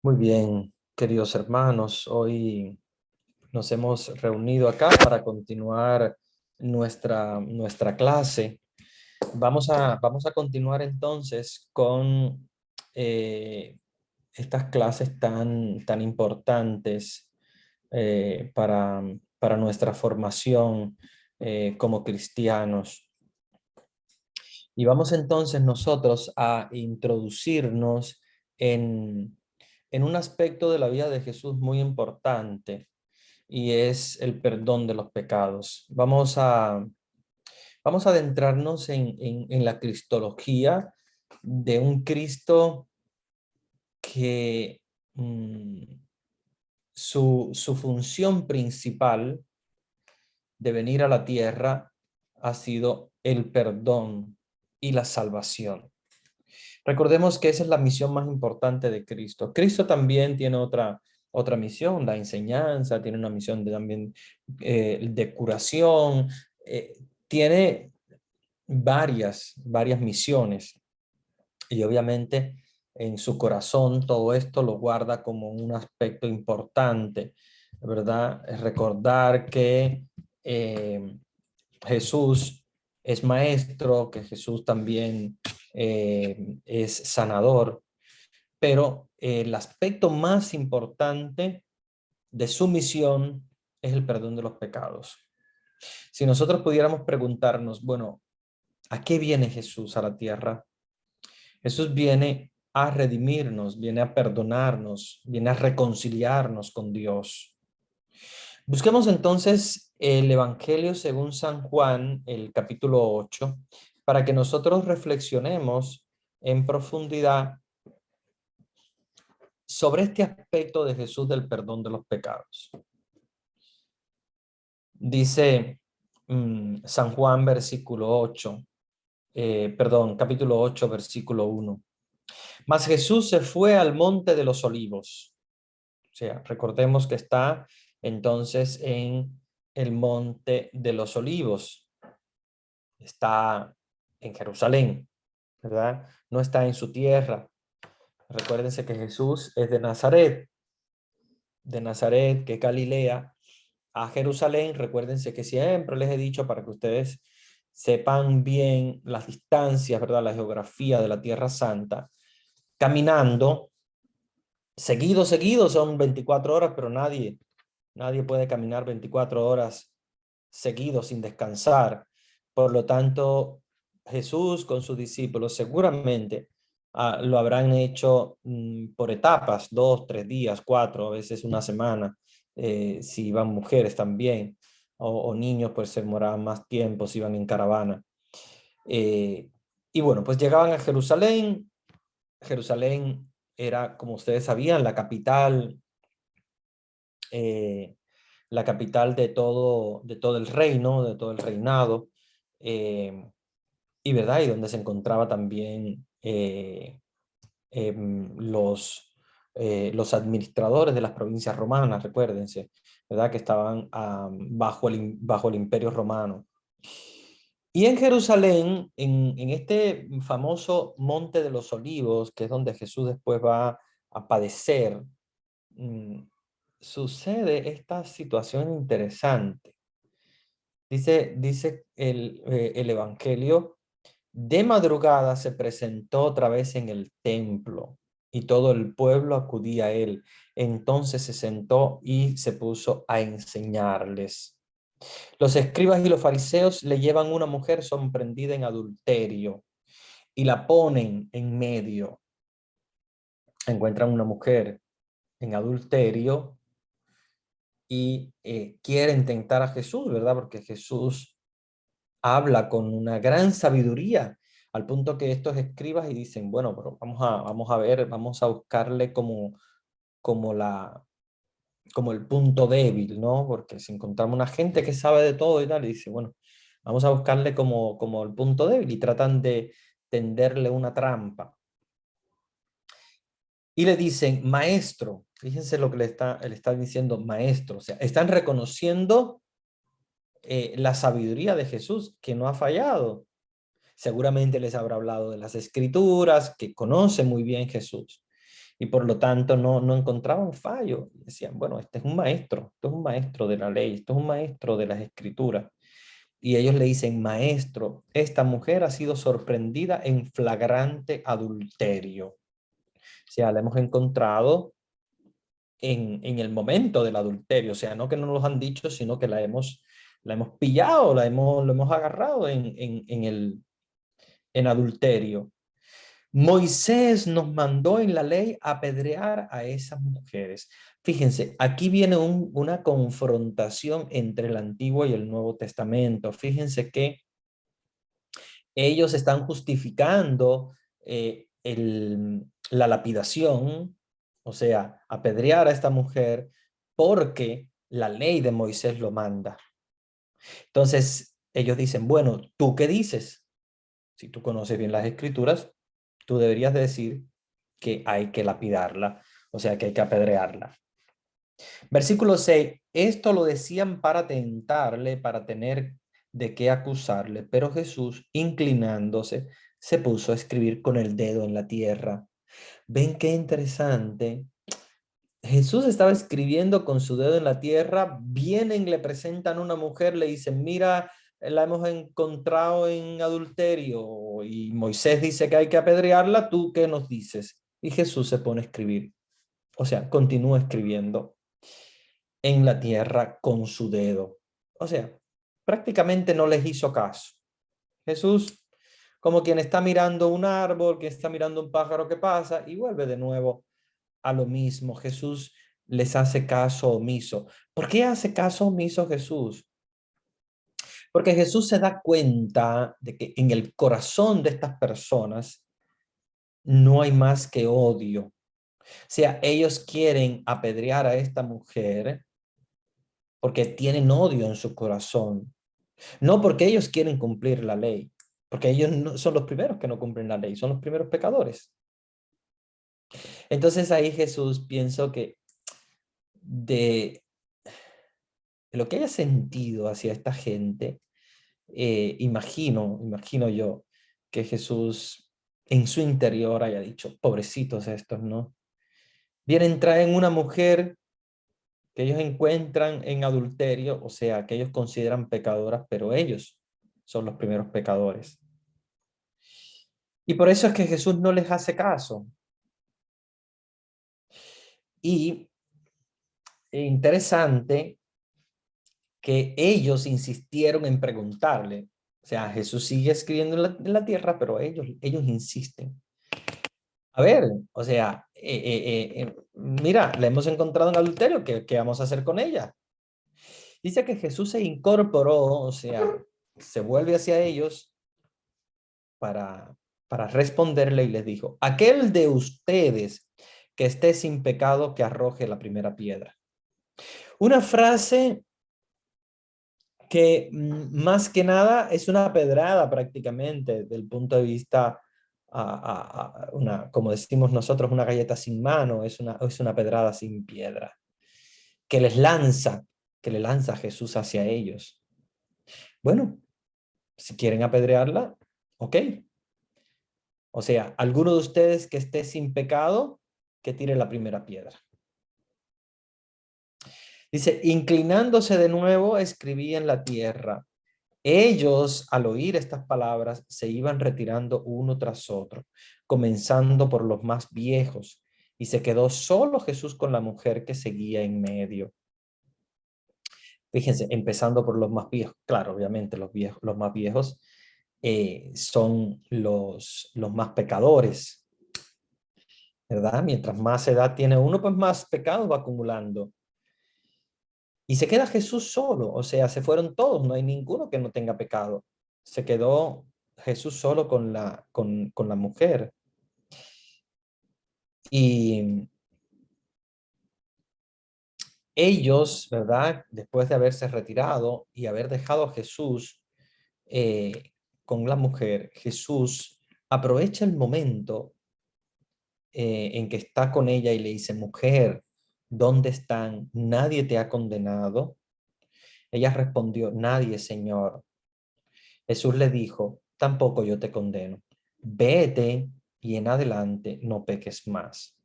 Muy bien, queridos hermanos, hoy nos hemos reunido acá para continuar nuestra clase. Vamos a continuar entonces con eh, estas clases tan importantes para nuestra formación como cristianos. Y vamos entonces nosotros a introducirnos en un aspecto de la vida de Jesús muy importante, y es el perdón de los pecados. Vamos a adentrarnos en la cristología de un Cristo que su función principal de venir a la tierra ha sido el perdón y la salvación. Recordemos que esa es la misión más importante de Cristo. Cristo también tiene otra misión, la enseñanza, tiene una misión también de curación, tiene varias misiones, y obviamente en su corazón todo esto lo guarda como un aspecto importante, ¿verdad? Es recordar que eh, Jesús es maestro, que Jesús también es sanador, pero el aspecto más importante de su misión es el perdón de los pecados. Si nosotros pudiéramos preguntarnos, bueno, ¿a qué viene Jesús a la tierra? Jesús viene a redimirnos, viene a perdonarnos, viene a reconciliarnos con Dios. Busquemos entonces el Evangelio según San Juan, el capítulo 8, para que nosotros reflexionemos en profundidad sobre este aspecto de Jesús del perdón de los pecados. Dice San Juan, versículo 8, capítulo 8, versículo 1. Mas Jesús se fue al monte de los olivos. O sea, recordemos que está entonces en el monte de los olivos. Está en Jerusalén, ¿verdad? No está en su tierra. Recuérdense que Jesús es de Nazaret, que es Galilea, a Jerusalén. Recuérdense que siempre les he dicho para que ustedes sepan bien las distancias, ¿verdad? La geografía de la Tierra Santa. Caminando, seguido son 24 horas, pero nadie puede caminar 24 horas seguidos sin descansar. Por lo tanto, Jesús con sus discípulos seguramente lo habrán hecho por etapas, 2, 3 días, 4, a veces una semana, si iban mujeres también, o niños, pues se demoraban más tiempo si iban en caravana. Y bueno, pues llegaban a Jerusalén. Jerusalén era, como ustedes sabían, eh, la capital de todo el reino, de todo el reinado, y verdad, y donde se encontraba también los administradores de las provincias romanas, recuérdense, ¿verdad? Que estaban bajo el Imperio Romano. Y en Jerusalén, en este famoso Monte de los Olivos, que es donde Jesús después va a padecer, mm, sucede esta situación interesante. Dice el Evangelio: de madrugada se presentó otra vez en el templo y todo el pueblo acudía a él. Entonces se sentó y se puso a enseñarles. Los escribas y los fariseos le llevan una mujer sorprendida en adulterio y la ponen en medio. Encuentran una mujer en adulterio y quieren tentar a Jesús, ¿verdad? Porque Jesús habla con una gran sabiduría, al punto que estos escribas y dicen, bueno, pero vamos a ver, vamos a buscarle como como el punto débil, ¿no? Porque si encontramos una gente que sabe de todo y tal, y dice, bueno, vamos a buscarle como el punto débil, y tratan de tenderle una trampa. Y le dicen, maestro, fíjense lo que le está diciendo, maestro, o sea, están reconociendo la sabiduría de Jesús, que no ha fallado. Seguramente les habrá hablado de las escrituras, que conoce muy bien Jesús. y por lo tanto no encontraban fallo. Decían, bueno, este es un maestro, esto es un maestro de la ley, esto es un maestro de las escrituras. Y ellos le dicen, maestro, esta mujer ha sido sorprendida en flagrante adulterio. O sea, la hemos encontrado en el momento del adulterio. O sea, no que no nos han dicho, sino que la hemos pillado, lo hemos agarrado en adulterio. Moisés nos mandó en la ley apedrear a esas mujeres. Fíjense, aquí viene una confrontación entre el Antiguo y el Nuevo Testamento. Fíjense que ellos están justificando la lapidación, o sea, apedrear a esta mujer porque la ley de Moisés lo manda. Entonces, ellos dicen, bueno, ¿tú qué dices? Si tú conoces bien las escrituras, tú deberías decir que hay que lapidarla, o sea, que hay que apedrearla. Versículo 6, esto lo decían para tentarle, para tener de qué acusarle, pero Jesús, inclinándose, se puso a escribir con el dedo en la tierra. ¿Ven qué interesante? Jesús estaba escribiendo con su dedo en la tierra, vienen, le presentan a una mujer, le dicen, mira, la hemos encontrado en adulterio y Moisés dice que hay que apedrearla, ¿tú qué nos dices? Y Jesús se pone a escribir, o sea, continúa escribiendo en la tierra con su dedo. O sea, prácticamente no les hizo caso. Jesús, como quien está mirando un árbol, que está mirando un pájaro que pasa y vuelve de nuevo a lo mismo. Jesús les hace caso omiso. ¿Por qué hace caso omiso Jesús? Porque Jesús se da cuenta de que en el corazón de estas personas no hay más que odio. O sea, ellos quieren apedrear a esta mujer porque tienen odio en su corazón. No porque ellos quieren cumplir la ley, porque ellos no, son los primeros que no cumplen la ley, son los primeros pecadores. Entonces ahí Jesús pienso que de lo que haya sentido hacia esta gente, imagino yo que Jesús en su interior haya dicho, pobrecitos estos, ¿no? Vienen, traen una mujer que ellos encuentran en adulterio, o sea, que ellos consideran pecadoras, pero ellos son los primeros pecadores. Y por eso es que Jesús no les hace caso. Y interesante que ellos insistieron en preguntarle. O sea, Jesús sigue escribiendo en la tierra, pero ellos insisten. A ver, o sea, mira, la hemos encontrado en adulterio, ¿qué vamos a hacer con ella? Dice que Jesús se incorporó, o sea, se vuelve hacia ellos para, para responderle y les dijo, aquel de ustedes que esté sin pecado, que arroje la primera piedra. Una frase que más que nada es una pedrada prácticamente del punto de vista, como decimos nosotros, una galleta sin mano, es una pedrada sin piedra, que que le lanza Jesús hacia ellos. Bueno, si quieren apedrearla, ok. O sea, alguno de ustedes que esté sin pecado, que tire la primera piedra. Dice, inclinándose de nuevo, escribía en la tierra. Ellos, al oír estas palabras, se iban retirando uno tras otro, comenzando por los más viejos, y se quedó solo Jesús con la mujer que seguía en medio. Fíjense, empezando por los más viejos. Claro, obviamente los más viejos son los más pecadores, ¿verdad? Mientras más edad tiene uno, pues más pecado va acumulando. Y se queda Jesús solo, o sea, se fueron todos, no hay ninguno que no tenga pecado. Se quedó Jesús solo con la mujer. Y ellos, ¿verdad? Después de haberse retirado y haber dejado a Jesús con la mujer, Jesús aprovecha el momento en que está con ella y le dice, mujer, ¿dónde están? ¿Nadie te ha condenado? Ella respondió, nadie, Señor. Jesús le dijo, tampoco yo te condeno. Vete y en adelante no peques más.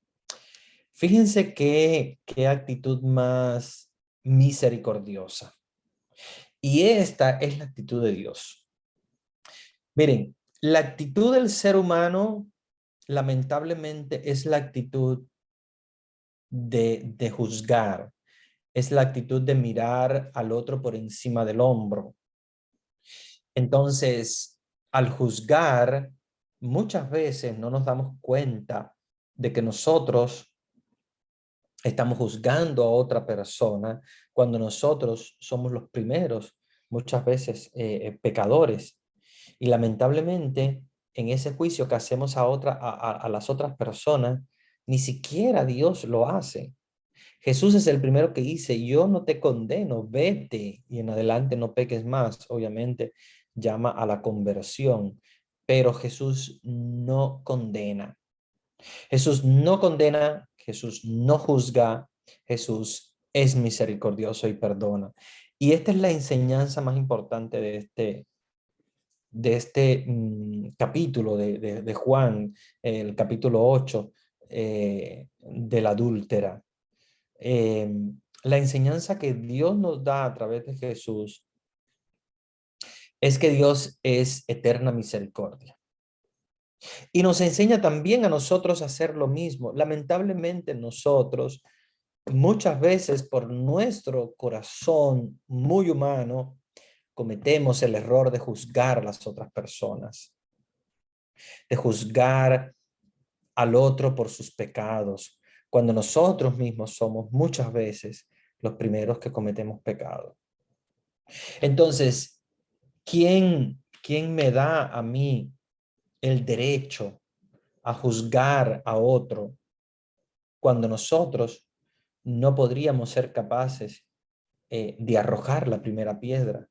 Fíjense qué actitud más misericordiosa. Y esta es la actitud de Dios. Miren, la actitud del ser humano, lamentablemente, es la actitud de juzgar, es la actitud de mirar al otro por encima del hombro. Entonces, al juzgar, muchas veces no nos damos cuenta de que nosotros estamos juzgando a otra persona cuando nosotros somos los primeros, muchas veces pecadores. Y lamentablemente, en ese juicio que hacemos a las otras personas, ni siquiera Dios lo hace. Jesús es el primero que dice, yo no te condeno, vete y en adelante no peques más. Obviamente llama a la conversión, pero Jesús no condena. Jesús no condena, Jesús no juzga, Jesús es misericordioso y perdona. Y esta es la enseñanza más importante de este capítulo de Juan, el capítulo 8 de la adúltera. La enseñanza que Dios nos da a través de Jesús es que Dios es eterna misericordia. Y nos enseña también a nosotros a hacer lo mismo. Lamentablemente nosotros muchas veces por nuestro corazón muy humano cometemos el error de juzgar a las otras personas, de juzgar al otro por sus pecados, cuando nosotros mismos somos muchas veces los primeros que cometemos pecado. Entonces, ¿quién me da a mí el derecho a juzgar a otro cuando nosotros no podríamos ser capaces de arrojar la primera piedra?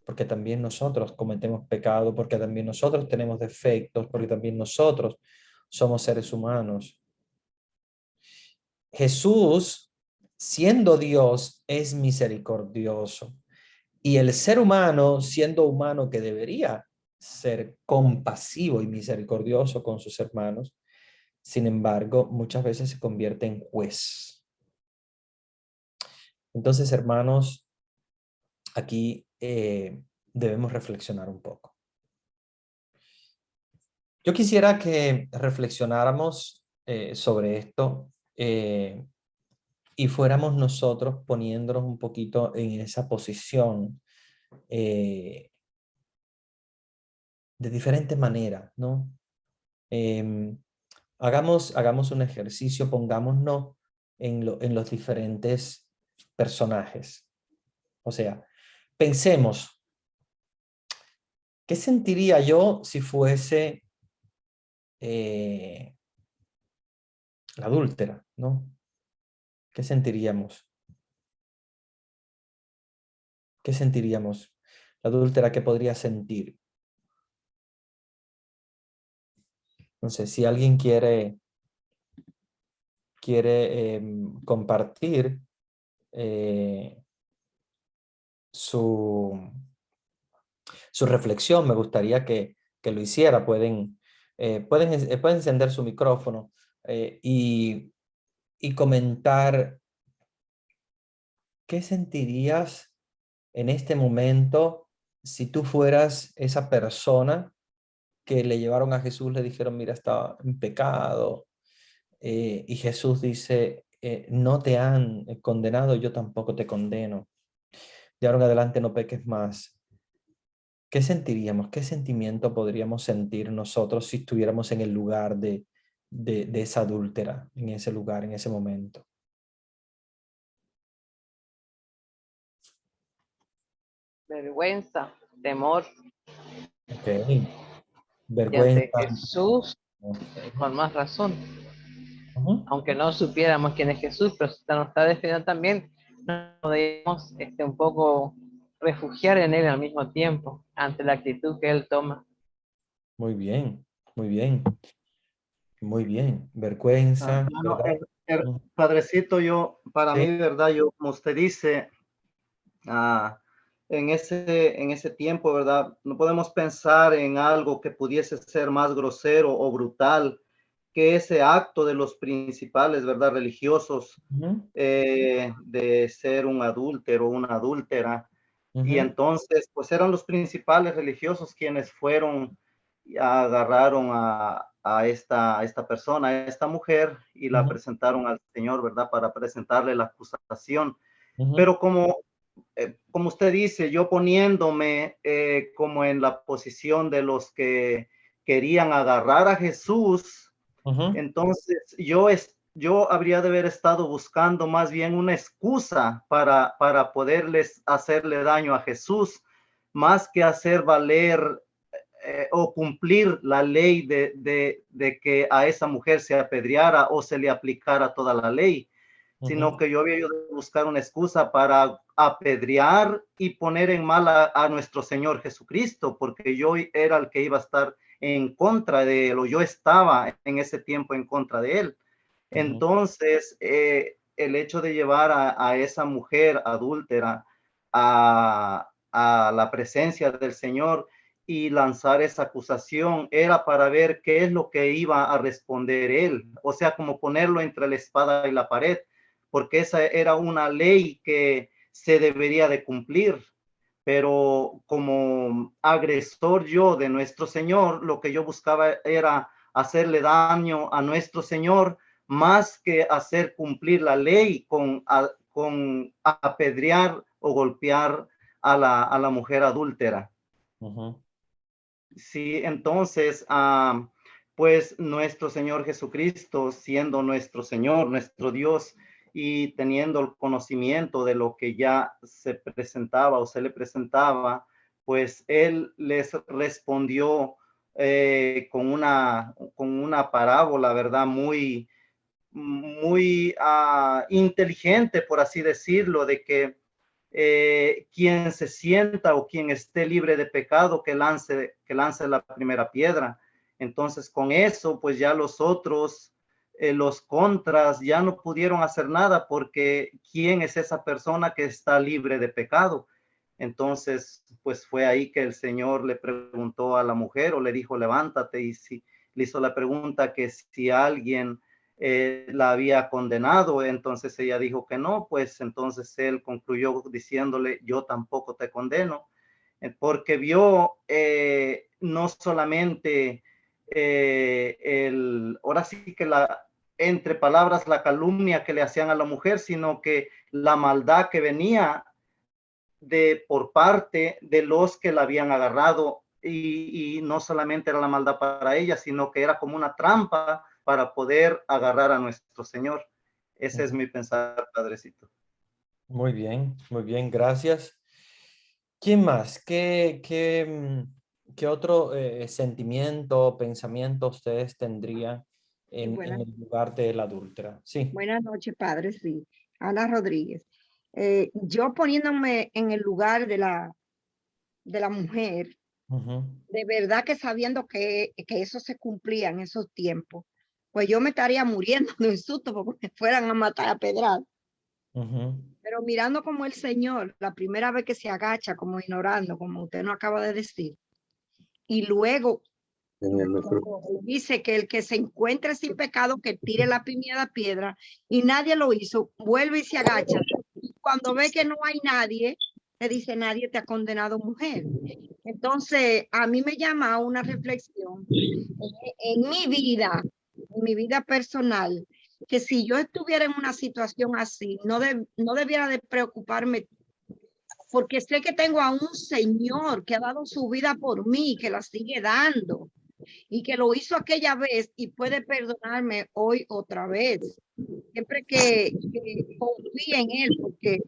Porque también nosotros cometemos pecado, porque también nosotros tenemos defectos, porque también nosotros somos seres humanos. Jesús, siendo Dios, es misericordioso. Y el ser humano, siendo humano que debería ser compasivo y misericordioso con sus hermanos, sin embargo, muchas veces se convierte en juez. Entonces, hermanos, aquí debemos reflexionar un poco. Yo quisiera que reflexionáramos sobre esto y fuéramos nosotros poniéndonos un poquito en esa posición de diferente manera, ¿no? Hagamos un ejercicio, pongámonos en los diferentes personajes. O sea, pensemos, ¿qué sentiría yo si fuese la adúltera, ¿no? ¿Qué sentiríamos? ¿Qué sentiríamos? La adúltera, ¿qué podría sentir? No sé, si alguien quiere compartir su reflexión, me gustaría que lo hiciera. Pueden encender su micrófono y comentar qué sentirías en este momento si tú fueras esa persona que le llevaron a Jesús, le dijeron, mira, está en pecado, y Jesús dice, no te han condenado, yo tampoco te condeno. De ahora en adelante no peques más. ¿Qué sentiríamos? ¿Qué sentimiento podríamos sentir nosotros si estuviéramos en el lugar de esa adúltera, en ese lugar, en ese momento? Vergüenza, temor. Ok, Y ante vergüenza. Jesús, con más razón. Ujú. Aunque no supiéramos quién es Jesús, pero si nos está defendiendo también, nos podemos un poco refugiar en él al mismo tiempo, ante la actitud que él toma. Muy bien, muy bien, muy bien. Vergüenza, Bueno, ¿verdad? Padrecito, para Sí, mí, ¿verdad? Como usted dice, ah, en ese tiempo, ¿verdad? No podemos pensar en algo que pudiese ser más grosero o brutal que ese acto de los principales, ¿verdad? Religiosos, Ujú, de ser un adúltero, una adúltera. Y ujú, entonces, pues eran los principales religiosos quienes fueron y agarraron a esta persona, a esta mujer, y la ujú, presentaron al Señor, ¿verdad? Para presentarle la acusación. ujú, Pero como usted dice, yo poniéndome como en la posición de los que querían agarrar a Jesús, ujú, entonces yo habría de haber estado buscando más bien una excusa para poderles hacerle daño a Jesús, más que hacer valer o cumplir la ley de que a esa mujer se apedreara o se le aplicara toda la ley, ujú, sino que yo había ido a buscar una excusa para apedrear y poner en mal a nuestro Señor Jesucristo, porque yo era el que iba a estar en contra de él, o yo estaba en ese tiempo en contra de él. ujú, Entonces, el hecho de llevar a esa mujer adúltera a la presencia del Señor y lanzar esa acusación era para ver qué es lo que iba a responder él, o sea, como ponerlo entre la espada y la pared, porque esa era una ley que se debería de cumplir. Pero como agresor yo de nuestro Señor, lo que yo buscaba era hacerle daño a nuestro Señor más que hacer cumplir la ley con apedrear o golpear a la mujer adúltera. ujú, Sí, entonces, pues nuestro Señor Jesucristo, siendo nuestro Señor, nuestro Dios, y teniendo el conocimiento de lo que ya se presentaba o se le presentaba, pues Él les respondió con una parábola, ¿verdad? Muy inteligente, por así decirlo, de que quien se sienta o quien esté libre de pecado, que lance la primera piedra. Entonces, con eso, pues ya los otros, los contras, ya no pudieron hacer nada porque ¿quién es esa persona que está libre de pecado? Entonces, pues fue ahí que el Señor le preguntó a la mujer o le dijo, levántate, y si le hizo la pregunta que si alguien la había condenado, entonces ella dijo que no, pues entonces él concluyó diciéndole, yo tampoco te condeno, porque vio no solamente ahora sí que entre palabras, la calumnia que le hacían a la mujer, sino que la maldad que venía por parte de los que la habían agarrado, y no solamente era la maldad para ella, sino que era como una trampa para poder agarrar a nuestro Señor. Ese es ujú. mi pensar, Padrecito. Muy bien, gracias. ¿Quién más? ¿Qué otro sentimiento o pensamiento ustedes tendrían Sí, en el lugar de la adúltera? Sí. buenas noches, padre, sí. Ana Rodríguez. Yo poniéndome en el lugar de la mujer, Ujú, de verdad que sabiendo que eso se cumplía en esos tiempos, pues yo me estaría muriendo de un susto porque me fueran a matar a pedrar. ujú, Pero mirando como el Señor, la primera vez que se agacha, como ignorando, como usted no acaba de decir, y luego cuando dice que el que se encuentre sin pecado, que tire la primera piedra, y nadie lo hizo, vuelve y se agacha. Y cuando ve que no hay nadie, le dice, nadie te ha condenado, mujer. Entonces, a mí me llama a una reflexión en mi vida personal, que si yo estuviera en una situación así, no debiera de preocuparme porque sé que tengo a un Señor que ha dado su vida por mí, que la sigue dando y que lo hizo aquella vez y puede perdonarme hoy otra vez. Siempre que confíe en Él, porque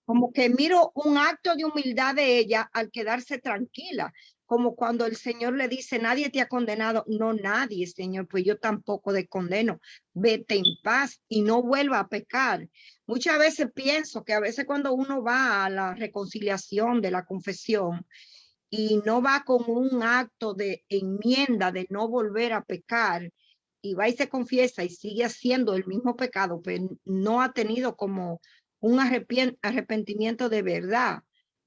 como que miro un acto de humildad de ella al quedarse tranquila, como cuando el Señor le dice, nadie te ha condenado. No, nadie, Señor, pues yo tampoco te condeno. Vete en paz y no vuelva a pecar. Muchas veces pienso que a veces cuando uno va a la reconciliación de la confesión, y no va con un acto de enmienda de no volver a pecar y va y se confiesa y sigue haciendo el mismo pecado, pues no ha tenido como un arrepentimiento de verdad.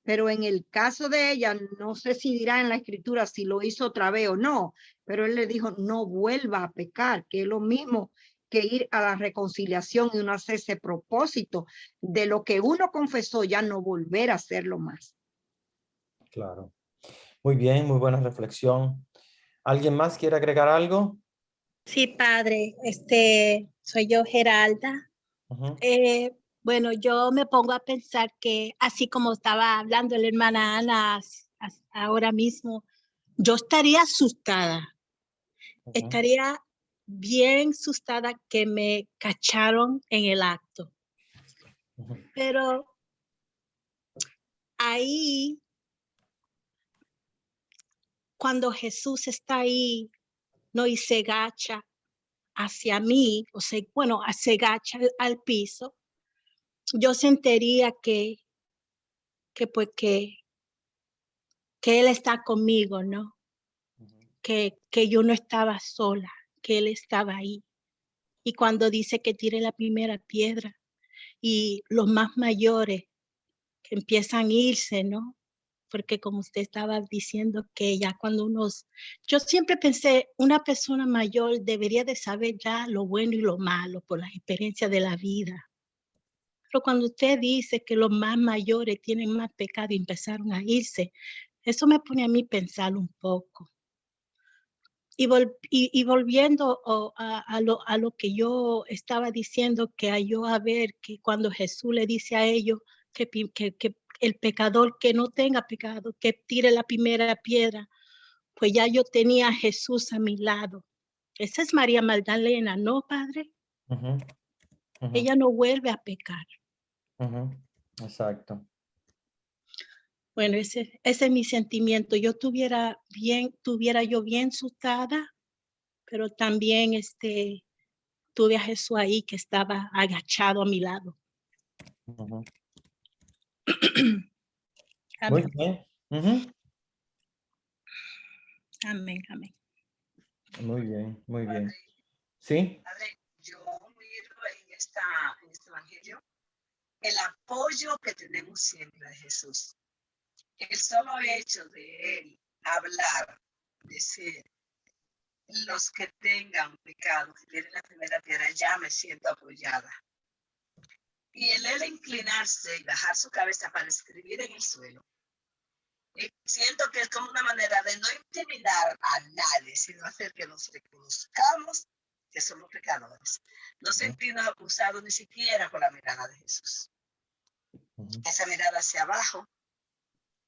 pero en el caso de ella, no sé si dirá en la escritura si lo hizo otra vez o no, pero él le dijo, no vuelva a pecar, que es lo mismo que ir a la reconciliación y uno hace ese propósito de lo que uno confesó, ya no volver a hacerlo más. Claro. Muy bien, muy buena reflexión. ¿Alguien más quiere agregar algo? Sí, padre, soy yo, Geralda. Ujú. Bueno, yo me pongo a pensar que así como estaba hablando la hermana Ana ahora mismo, yo estaría asustada, Ujú. estaría bien asustada que me cacharon en el acto. Ujú. Pero ahí, cuando Jesús está ahí, no, y se agacha hacia mí, o sea, bueno, se agacha al piso, yo sentiría pues que Él está conmigo, ¿no? Ujú. Que yo no estaba sola, que Él estaba ahí. Y cuando dice que tire la primera piedra y los más mayores que empiezan a irse, ¿no? Porque como usted estaba diciendo que ya cuando yo siempre pensé, una persona mayor debería de saber ya lo bueno y lo malo por las experiencias de la vida. Pero cuando usted dice que los más mayores tienen más pecado y empezaron a irse, eso me pone a mí pensar un poco. Y volviendo a lo que yo estaba diciendo, que yo a ver que cuando Jesús le dice a ellos que el pecador que no tenga pecado, que tire la primera piedra, pues ya yo tenía a Jesús a mi lado. Esa es María Magdalena, ¿no, Padre? Ujú. Ujú. Ella no vuelve a pecar. Ujú. Exacto. Bueno, ese es mi sentimiento. Yo tuviera yo bien asustada, pero también tuve a Jesús ahí que estaba agachado a mi lado. Ujú. Muy Amén, bien. Ujú. amén, amén. Muy bien, muy bien. ¿Sí? Padre, yo miro en este evangelio el apoyo que tenemos siempre de Jesús. El solo hecho de él hablar, decir, los que tengan pecado, que tienen la primera piedra, ya me siento apoyada. Y el él inclinarse y bajar su cabeza para escribir en el suelo, siento que es como una manera de no intimidar a nadie, sino hacer que nos reconozcamos que somos pecadores. No sentirnos acusados ni siquiera por la mirada de Jesús. Ujú. Esa mirada hacia abajo,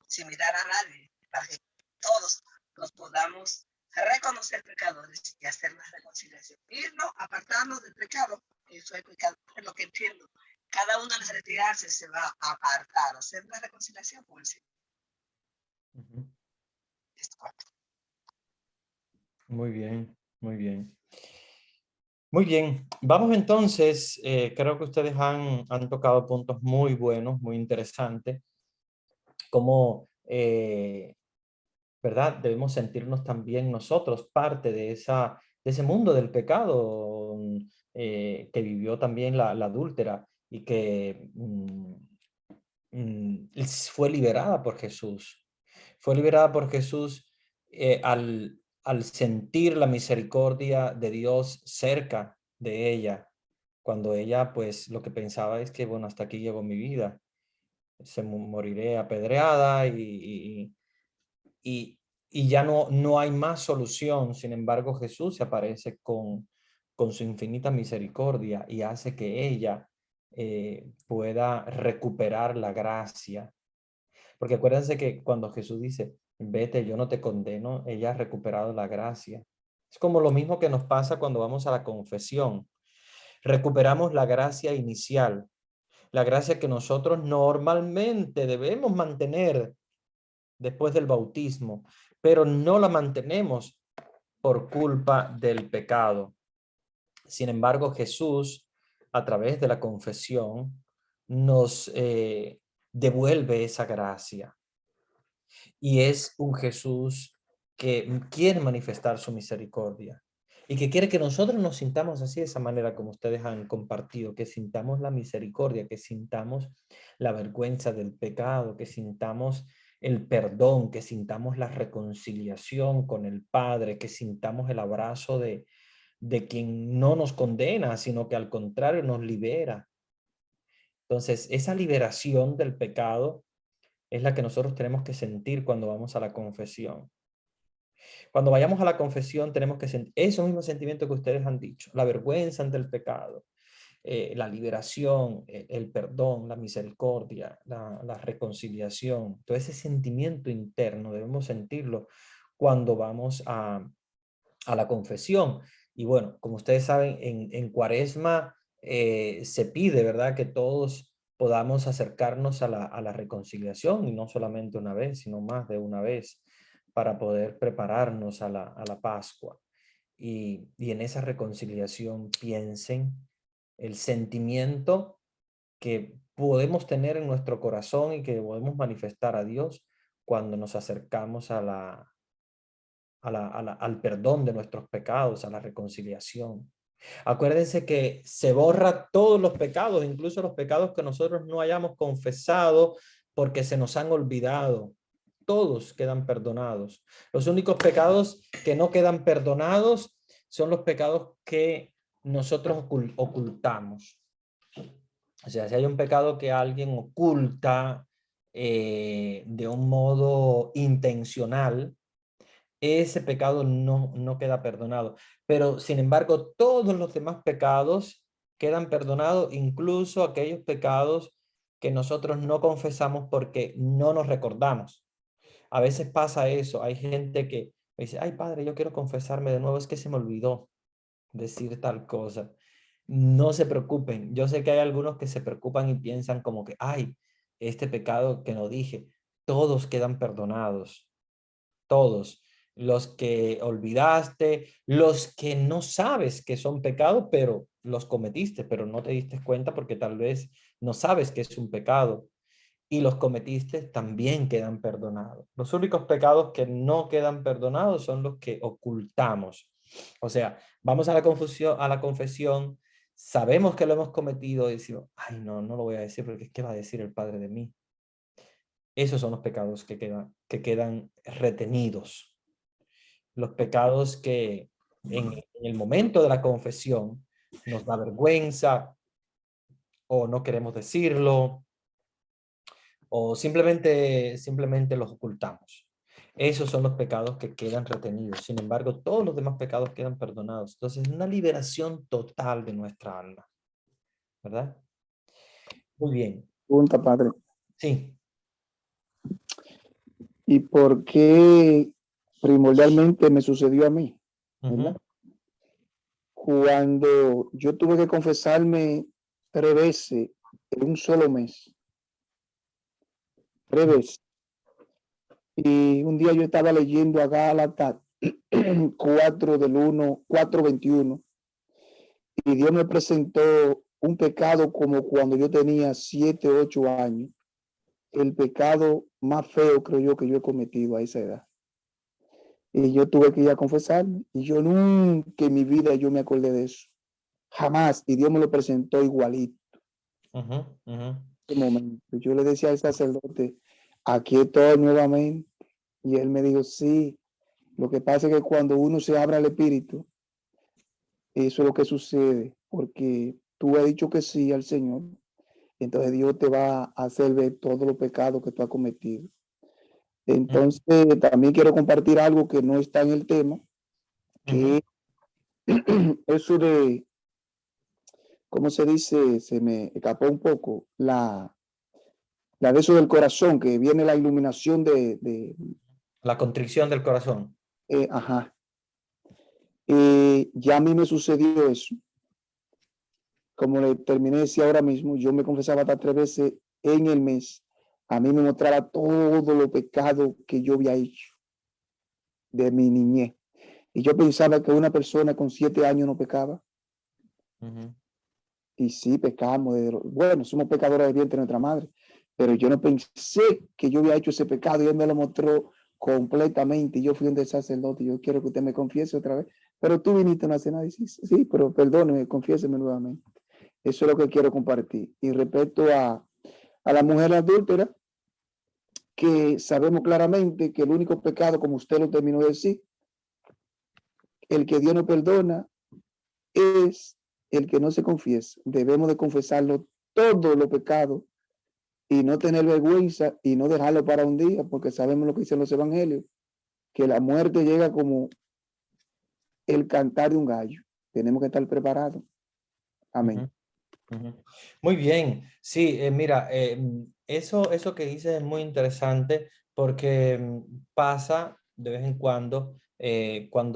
sin mirar a nadie, para que todos nos podamos reconocer pecadores y hacer la reconciliación. Irnos, apartarnos del pecado, eso es pecado, es lo que entiendo. Cada uno al retirarse se va a apartar, hacer la reconciliación con el Señor. Ujú. Es cuatro. Muy bien, muy bien. Muy bien, vamos entonces, creo que ustedes han tocado puntos muy buenos, muy interesantes, como, ¿verdad? Debemos sentirnos también nosotros parte de ese mundo del pecado que vivió también la adúltera y que fue liberada por Jesús. Fue liberada por Jesús al sentir la misericordia de Dios cerca de ella, cuando ella pues lo que pensaba es que bueno, hasta aquí llegó mi vida, moriré apedreada y, y ya no hay más solución. Sin embargo, Jesús se aparece con su infinita misericordia y hace que ella pueda recuperar la gracia. Porque acuérdense que cuando Jesús dice, vete, yo no te condeno, ella ha recuperado la gracia. Es como lo mismo que nos pasa cuando vamos a la confesión. Recuperamos la gracia inicial, la gracia que nosotros normalmente debemos mantener después del bautismo, pero no la mantenemos por culpa del pecado. Sin embargo, Jesús, a través de la confesión, nos devuelve esa gracia. Y es un Jesús que quiere manifestar su misericordia. y que quiere que nosotros nos sintamos así, de esa manera como ustedes han compartido, que sintamos la misericordia, que sintamos la vergüenza del pecado, que sintamos el perdón, que sintamos la reconciliación con el Padre, que sintamos el abrazo de quien no nos condena, sino que al contrario nos libera. Entonces, esa liberación del pecado es la que nosotros tenemos que sentir cuando vamos a la confesión. Cuando vayamos a la confesión tenemos que sentir esos mismos sentimientos que ustedes han dicho, la vergüenza ante el pecado, la liberación, el perdón, la misericordia, la reconciliación. Todo ese sentimiento interno debemos sentirlo cuando vamos a la confesión. Y bueno, como ustedes saben, en Cuaresma se pide, ¿verdad?, que todos podamos acercarnos a la reconciliación, y no solamente una vez, sino más de una vez, para poder prepararnos a la Pascua. Y en esa reconciliación piensen el sentimiento que podemos tener en nuestro corazón y que podemos manifestar a Dios cuando nos acercamos al perdón de nuestros pecados, a la reconciliación. Acuérdense que se borra todos los pecados, incluso los pecados que nosotros no hayamos confesado porque se nos han olvidado. Todos quedan perdonados. Los únicos pecados que no quedan perdonados son los pecados que nosotros ocultamos. O sea, si hay un pecado que alguien oculta de un modo intencional, ese pecado no queda perdonado. Pero, sin embargo, todos los demás pecados quedan perdonados, incluso aquellos pecados que nosotros no confesamos porque no nos recordamos. A veces pasa eso. Hay gente que me dice, ay, padre, yo quiero confesarme de nuevo, es que se me olvidó decir tal cosa. No se preocupen. Yo sé que hay algunos que se preocupan y piensan como que, ay, este pecado que no dije, todos quedan perdonados. Todos. Los que olvidaste, los que no sabes que son pecados, pero los cometiste, pero no te diste cuenta porque tal vez no sabes que es un pecado. Y los cometiste también quedan perdonados. Los únicos pecados que no quedan perdonados son los que ocultamos. O sea, vamos a la confesión, sabemos que lo hemos cometido y decimos, ay, no lo voy a decir porque ¿qué va a decir el Padre de mí? Esos son los pecados que quedan retenidos. Los pecados que en el momento de la confesión nos da vergüenza o no queremos decirlo o simplemente los ocultamos. Esos son los pecados que quedan retenidos. Sin embargo, todos los demás pecados quedan perdonados. Entonces, una liberación total de nuestra alma. ¿Verdad? Muy bien. Pregunta, padre. Sí. ¿Y por qué primordialmente me sucedió a mí? ¿Verdad? Cuando yo tuve que confesarme 3 veces en un solo mes. 3 veces. Y un día yo estaba leyendo a Gálatas 4:21 y Dios me presentó un pecado como cuando yo tenía 7, 8 años. El pecado más feo, creo yo, que yo he cometido a esa edad. Y yo tuve que ir a confesarme. Y yo nunca en mi vida yo me acordé de eso. Jamás. Y Dios me lo presentó igualito. En ese momento. Yo le decía al sacerdote, aquí estoy nuevamente. Y él me dijo, sí. Lo que pasa es que cuando uno se abre al Espíritu, eso es lo que sucede. Porque tú has dicho que sí al Señor. Entonces Dios te va a hacer ver todos los pecados que tú has cometido. Entonces, también quiero compartir algo que no está en el tema, que eso de, ¿cómo se dice? Se me escapó un poco, la de eso del corazón, que viene la iluminación de la contrición del corazón. Ajá. Ya a mí me sucedió eso. Como le terminé de decir ahora mismo, yo me confesaba hasta 3 veces en el mes. A mí me mostraba todos los pecados que yo había hecho de mi niñez. Y yo pensaba que una persona con 7 años no pecaba. Y sí, pecamos. Bueno, somos pecadores de vientre de nuestra madre. Pero yo no pensé que yo había hecho ese pecado y él me lo mostró completamente. Y yo fui un sacerdote. Yo quiero que usted me confiese otra vez. pero tú viniste a una cena y dices, sí, pero perdóneme, confiéseme nuevamente. Eso es lo que quiero compartir. Y respecto a la mujer adúltera, que sabemos claramente que el único pecado, como usted lo terminó de decir, el que Dios no perdona es el que no se confiesa. Debemos de confesarlo todos los pecados y no tener vergüenza y no dejarlo para un día, porque sabemos lo que dicen los evangelios, que la muerte llega como el cantar de un gallo. Tenemos que estar preparados. Amén. Muy bien, sí, mira, eso que dices es muy interesante porque pasa de vez en cuando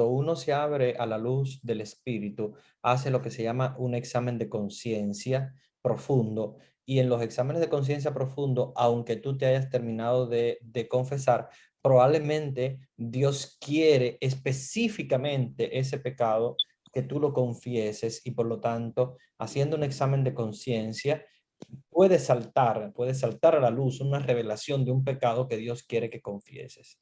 uno se abre a la luz del Espíritu, hace lo que se llama un examen de conciencia profundo, y en los exámenes de conciencia profundo, aunque tú te hayas terminado de confesar, probablemente Dios quiere específicamente ese pecado que tú lo confieses, y por lo tanto, haciendo un examen de conciencia, puede saltar a la luz una revelación de un pecado que Dios quiere que confieses.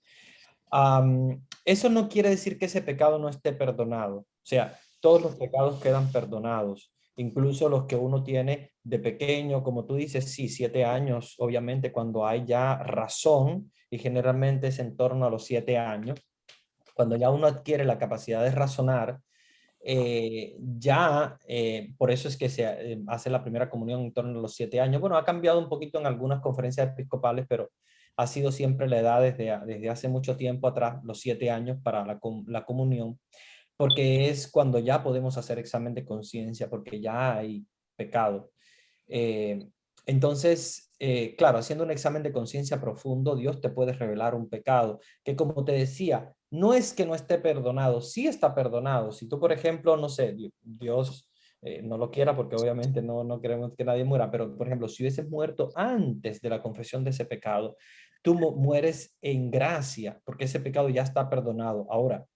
Eso no quiere decir que ese pecado no esté perdonado. O sea, todos los pecados quedan perdonados, incluso los que uno tiene de pequeño, como tú dices, sí, 7 años, obviamente cuando hay ya razón, y generalmente es en torno a los 7 años, cuando ya uno adquiere la capacidad de razonar, por eso es que se hace la primera comunión en torno a los 7 años. Bueno, ha cambiado un poquito en algunas conferencias episcopales, pero ha sido siempre la edad desde hace mucho tiempo atrás, los 7 años para la comunión, porque es cuando ya podemos hacer examen de conciencia, porque ya hay pecado. Claro, haciendo un examen de conciencia profundo, Dios te puede revelar un pecado que, como te decía, no es que no esté perdonado, sí está perdonado. Si tú, por ejemplo, no sé, Dios no lo quiera, porque obviamente no queremos que nadie muera, pero por ejemplo, si hubieses muerto antes de la confesión de ese pecado, tú mueres en gracia, porque ese pecado ya está perdonado. Ahora,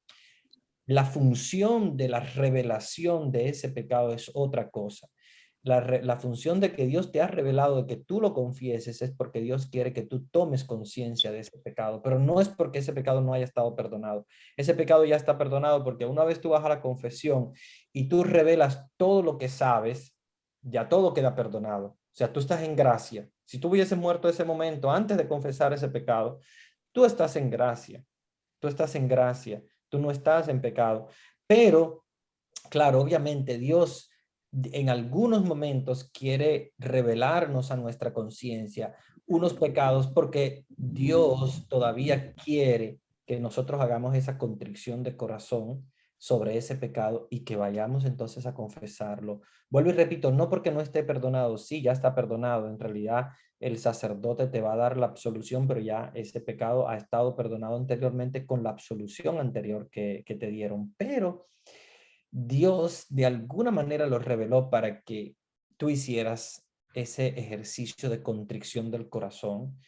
la función de la revelación de ese pecado es otra cosa. La función de que Dios te ha revelado, de que tú lo confieses, es porque Dios quiere que tú tomes conciencia de ese pecado, pero no es porque ese pecado no haya estado perdonado. Ese pecado ya está perdonado porque una vez tú vas a la confesión y tú revelas todo lo que sabes, ya todo queda perdonado. O sea, tú estás en gracia. Si tú hubieses muerto ese momento antes de confesar ese pecado, tú estás en gracia. Tú estás en gracia. Tú no estás en pecado. Pero, claro, obviamente Dios en algunos momentos quiere revelarnos a nuestra conciencia unos pecados, porque Dios todavía quiere que nosotros hagamos esa contrición de corazón sobre ese pecado y que vayamos entonces a confesarlo. Vuelvo y repito, no porque no esté perdonado, sí, ya está perdonado. En realidad, el sacerdote te va a dar la absolución, pero ya ese pecado ha estado perdonado anteriormente con la absolución anterior que te dieron. Pero Dios de alguna manera lo reveló para que tú hicieras ese ejercicio de contrición del corazón,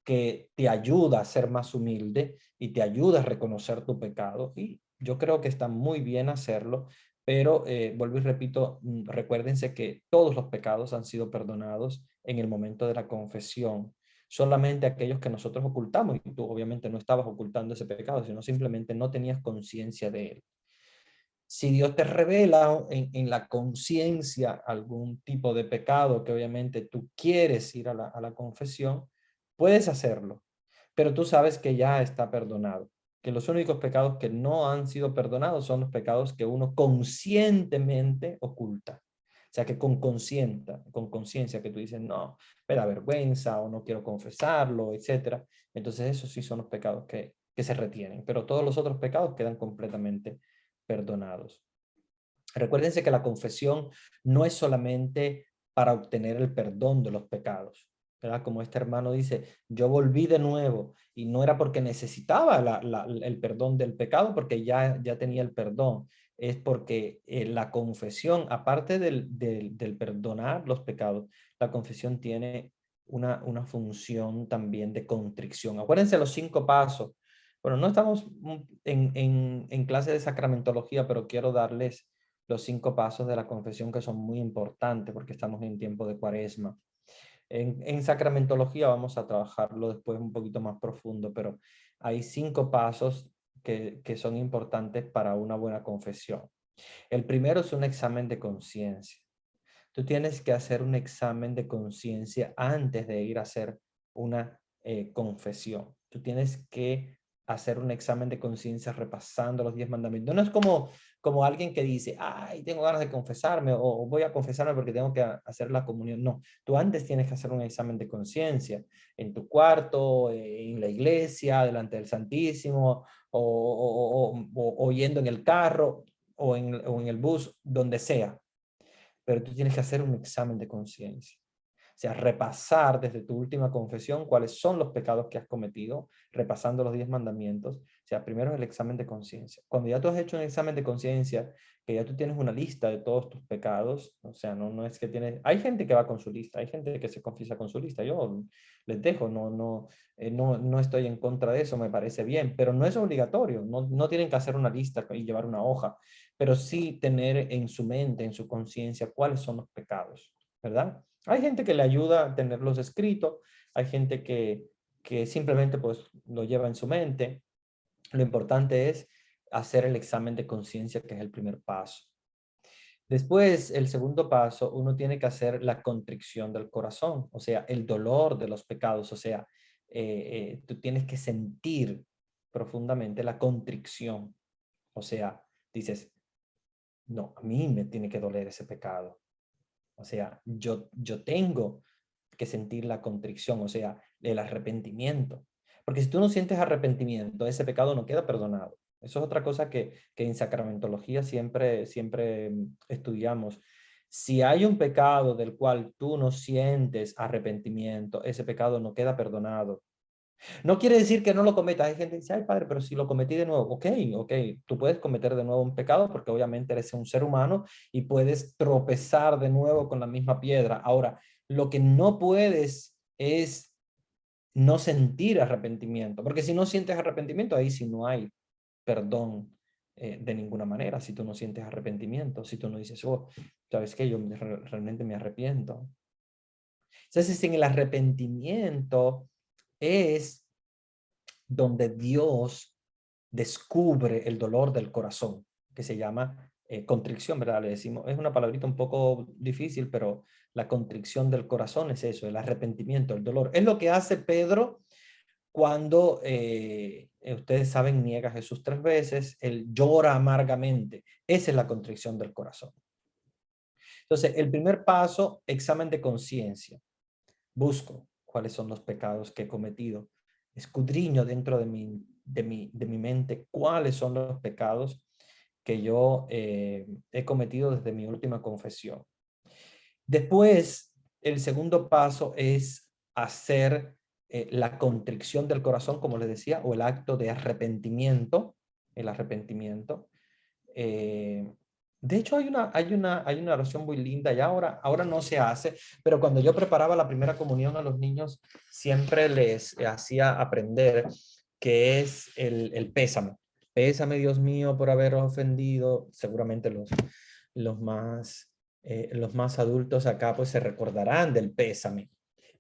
que te ayuda a ser más humilde y te ayuda a reconocer tu pecado. Y yo creo que está muy bien hacerlo, pero vuelvo y repito, recuérdense que todos los pecados han sido perdonados en el momento de la confesión. Solamente aquellos que nosotros ocultamos, y tú obviamente no estabas ocultando ese pecado, sino simplemente no tenías conciencia de él. Si Dios te revela en la conciencia algún tipo de pecado que obviamente tú quieres ir a la confesión, puedes hacerlo, pero tú sabes que ya está perdonado, que los únicos pecados que no han sido perdonados son los pecados que uno conscientemente oculta. O sea, que con conciencia que tú dices, no, me da vergüenza o no quiero confesarlo, etcétera. Entonces esos sí son los pecados que se retienen, pero todos los otros pecados quedan completamente perdonados. Recuérdense que la confesión no es solamente para obtener el perdón de los pecados, ¿verdad? Como este hermano dice, yo volví de nuevo, y no era porque necesitaba el perdón del pecado, porque ya tenía el perdón. Es porque la confesión, aparte del perdonar los pecados, la confesión tiene una función también de contrición. Acuérdense los 5 pasos. Bueno, no estamos en clase de sacramentología, pero quiero darles los 5 pasos de la confesión, que son muy importantes porque estamos en tiempo de Cuaresma. En sacramentología vamos a trabajarlo después un poquito más profundo, pero hay 5 pasos que son importantes para una buena confesión. El primero es un examen de conciencia. Tú tienes que hacer un examen de conciencia antes de ir a hacer una confesión. Tú tienes que hacer un examen de conciencia repasando los 10 mandamientos. No es como alguien que dice, ay, tengo ganas de confesarme o voy a confesarme porque tengo que hacer la comunión. No, tú antes tienes que hacer un examen de conciencia en tu cuarto, en la iglesia, delante del Santísimo o yendo en el carro o en el bus, donde sea. Pero tú tienes que hacer un examen de conciencia. O sea, repasar desde tu última confesión cuáles son los pecados que has cometido, repasando los 10 mandamientos. O sea, primero es el examen de conciencia. Cuando ya tú has hecho un examen de conciencia, que ya tú tienes una lista de todos tus pecados, o sea, no es que tienes... Hay gente que va con su lista, hay gente que se confiesa con su lista. Yo les dejo, no estoy en contra de eso, me parece bien, pero no es obligatorio. No tienen que hacer una lista y llevar una hoja, pero sí tener en su mente, en su conciencia, cuáles son los pecados, ¿verdad? Hay gente que le ayuda a tenerlos escritos, hay gente que simplemente pues lo lleva en su mente. Lo importante es hacer el examen de conciencia, que es el primer paso. Después, el segundo paso, uno tiene que hacer la contrición del corazón, o sea, el dolor de los pecados, o sea, tú tienes que sentir profundamente la contrición, o sea, dices, no, a mí me tiene que doler ese pecado. O sea, yo tengo que sentir la contrición, o sea, el arrepentimiento. Porque si tú no sientes arrepentimiento, ese pecado no queda perdonado. Eso es otra cosa que en sacramentología siempre estudiamos. Si hay un pecado del cual tú no sientes arrepentimiento, ese pecado no queda perdonado. No quiere decir que no lo cometas. Hay gente que dice, ay padre, pero si lo cometí de nuevo. Ok, tú puedes cometer de nuevo un pecado porque obviamente eres un ser humano y puedes tropezar de nuevo con la misma piedra. Ahora, lo que no puedes es no sentir arrepentimiento, porque si no sientes arrepentimiento, ahí sí no hay perdón de ninguna manera. Si tú no sientes arrepentimiento, si tú no dices, oh, ¿sabes qué? Yo realmente me arrepiento. Entonces, sin el arrepentimiento es donde Dios descubre el dolor del corazón, que se llama contrición, ¿verdad? Le decimos, es una palabrita un poco difícil, pero la contrición del corazón es eso, el arrepentimiento, el dolor. Es lo que hace Pedro cuando, ustedes saben, niega a Jesús 3 veces, él llora amargamente. Esa es la contrición del corazón. Entonces, el primer paso, examen de conciencia. Busco cuáles son los pecados que he cometido. Escudriño dentro de mi mente cuáles son los pecados que yo he cometido desde mi última confesión. Después, el segundo paso es hacer la contrición del corazón, como les decía, o el acto de arrepentimiento, el arrepentimiento. De hecho, hay una oración muy linda y ahora no se hace, pero cuando yo preparaba la primera comunión a los niños, siempre les hacía aprender que es el pésame. Pésame, Dios mío, por haber ofendido. Seguramente los más adultos acá pues se recordarán del pésame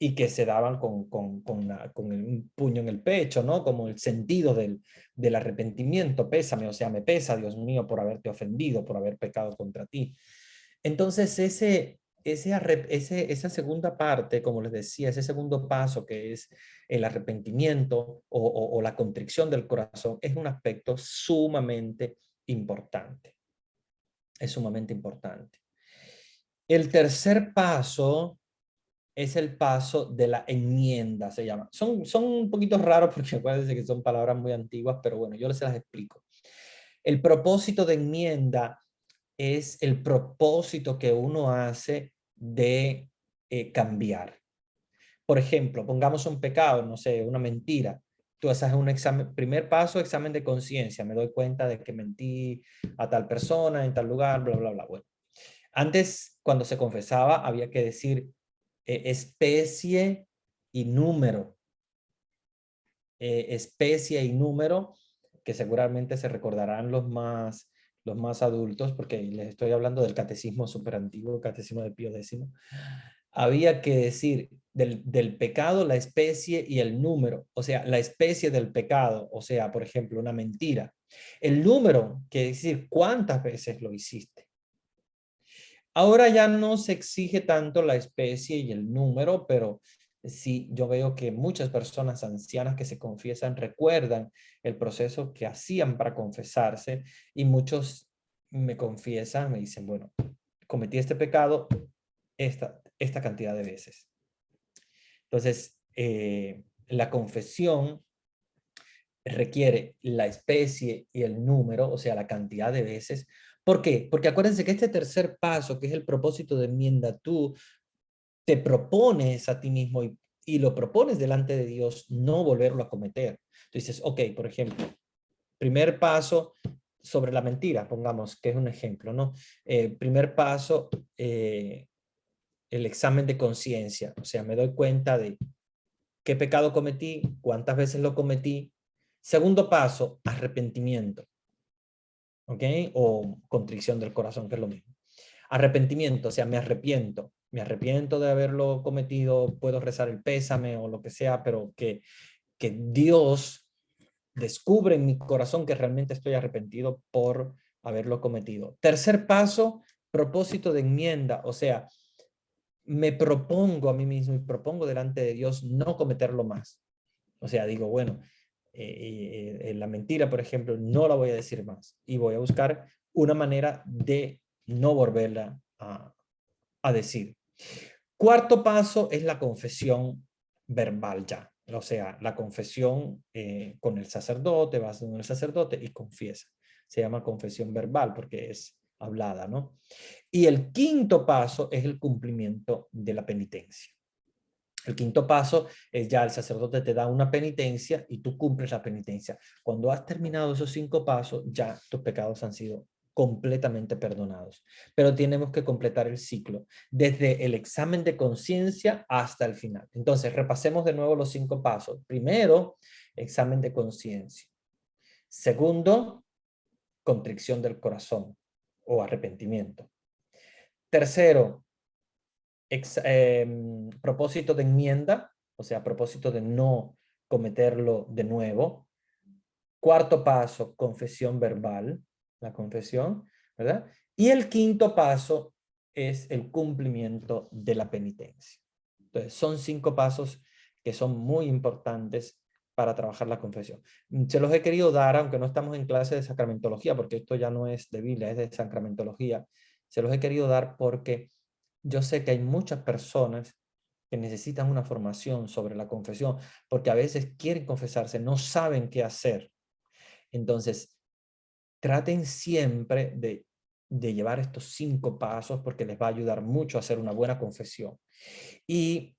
y que se daban con un puño en el pecho, ¿no? Como el sentido del arrepentimiento, pésame, o sea, me pesa, Dios mío, por haberte ofendido, por haber pecado contra ti. Entonces, esa segunda parte, como les decía, ese segundo paso que es el arrepentimiento o la contrición del corazón, es un aspecto sumamente importante. Es sumamente importante. El tercer paso es el paso de la enmienda, se llama. Son un poquito raros porque acuérdense que son palabras muy antiguas, pero bueno, yo les las explico. El propósito de enmienda es el propósito que uno hace de cambiar. Por ejemplo, pongamos un pecado, no sé, una mentira. Tú haces un examen, primer paso, examen de conciencia. Me doy cuenta de que mentí a tal persona en tal lugar, bla, bla, bla. Bueno, antes, cuando se confesaba, había que decir especie y número. Especie y número, que seguramente se recordarán los más adultos, porque les estoy hablando del catecismo súper antiguo, catecismo de Pío X. Había que decir del pecado, la especie y el número. O sea, la especie del pecado, o sea, por ejemplo, una mentira. El número, quiere decir cuántas veces lo hiciste. Ahora ya no se exige tanto la especie y el número, pero sí, yo veo que muchas personas ancianas que se confiesan recuerdan el proceso que hacían para confesarse, y muchos me confiesan, me dicen, bueno, cometí este pecado esta cantidad de veces. Entonces, la confesión requiere la especie y el número, o sea, la cantidad de veces. ¿Por qué? Porque acuérdense que este tercer paso, que es el propósito de enmienda, tú te propones a ti mismo y lo propones delante de Dios, no volverlo a cometer. Tú dices, ok, por ejemplo, primer paso sobre la mentira, pongamos que es un ejemplo, ¿no? Primer paso, el examen de conciencia, o sea, me doy cuenta de qué pecado cometí, cuántas veces lo cometí. Segundo paso, arrepentimiento, ¿ok? O contrición del corazón, que es lo mismo. Arrepentimiento, o sea, me arrepiento de haberlo cometido, puedo rezar el pésame o lo que sea, pero que Dios descubre en mi corazón que realmente estoy arrepentido por haberlo cometido. Tercer paso, propósito de enmienda, o sea, me propongo a mí mismo y propongo delante de Dios no cometerlo más. O sea, digo, bueno, la mentira, por ejemplo, no la voy a decir más y voy a buscar una manera de no volverla a decir. Cuarto paso es la confesión verbal ya. O sea, la confesión con el sacerdote, vas con el sacerdote y confiesa. Se llama confesión verbal porque es hablada, ¿no? Y el quinto paso es el cumplimiento de la penitencia. El quinto paso es ya el sacerdote te da una penitencia y tú cumples la penitencia. Cuando has terminado esos 5 pasos, ya tus pecados han sido completamente perdonados. Pero tenemos que completar el ciclo, desde el examen de conciencia hasta el final. Entonces, repasemos de nuevo los 5 pasos. Primero, examen de conciencia. Segundo, contrición del corazón o arrepentimiento. Tercero, propósito de enmienda, o sea, propósito de no cometerlo de nuevo. Cuarto paso, confesión verbal, la confesión, ¿verdad? Y el quinto paso es el cumplimiento de la penitencia. Entonces, son 5 pasos que son muy importantes para trabajar la confesión. Se los he querido dar, aunque no estamos en clase de sacramentología, porque esto ya no es de Biblia, es de sacramentología. Se los he querido dar porque yo sé que hay muchas personas que necesitan una formación sobre la confesión, porque a veces quieren confesarse, no saben qué hacer. Entonces, traten siempre de llevar estos 5 pasos porque les va a ayudar mucho a hacer una buena confesión. Y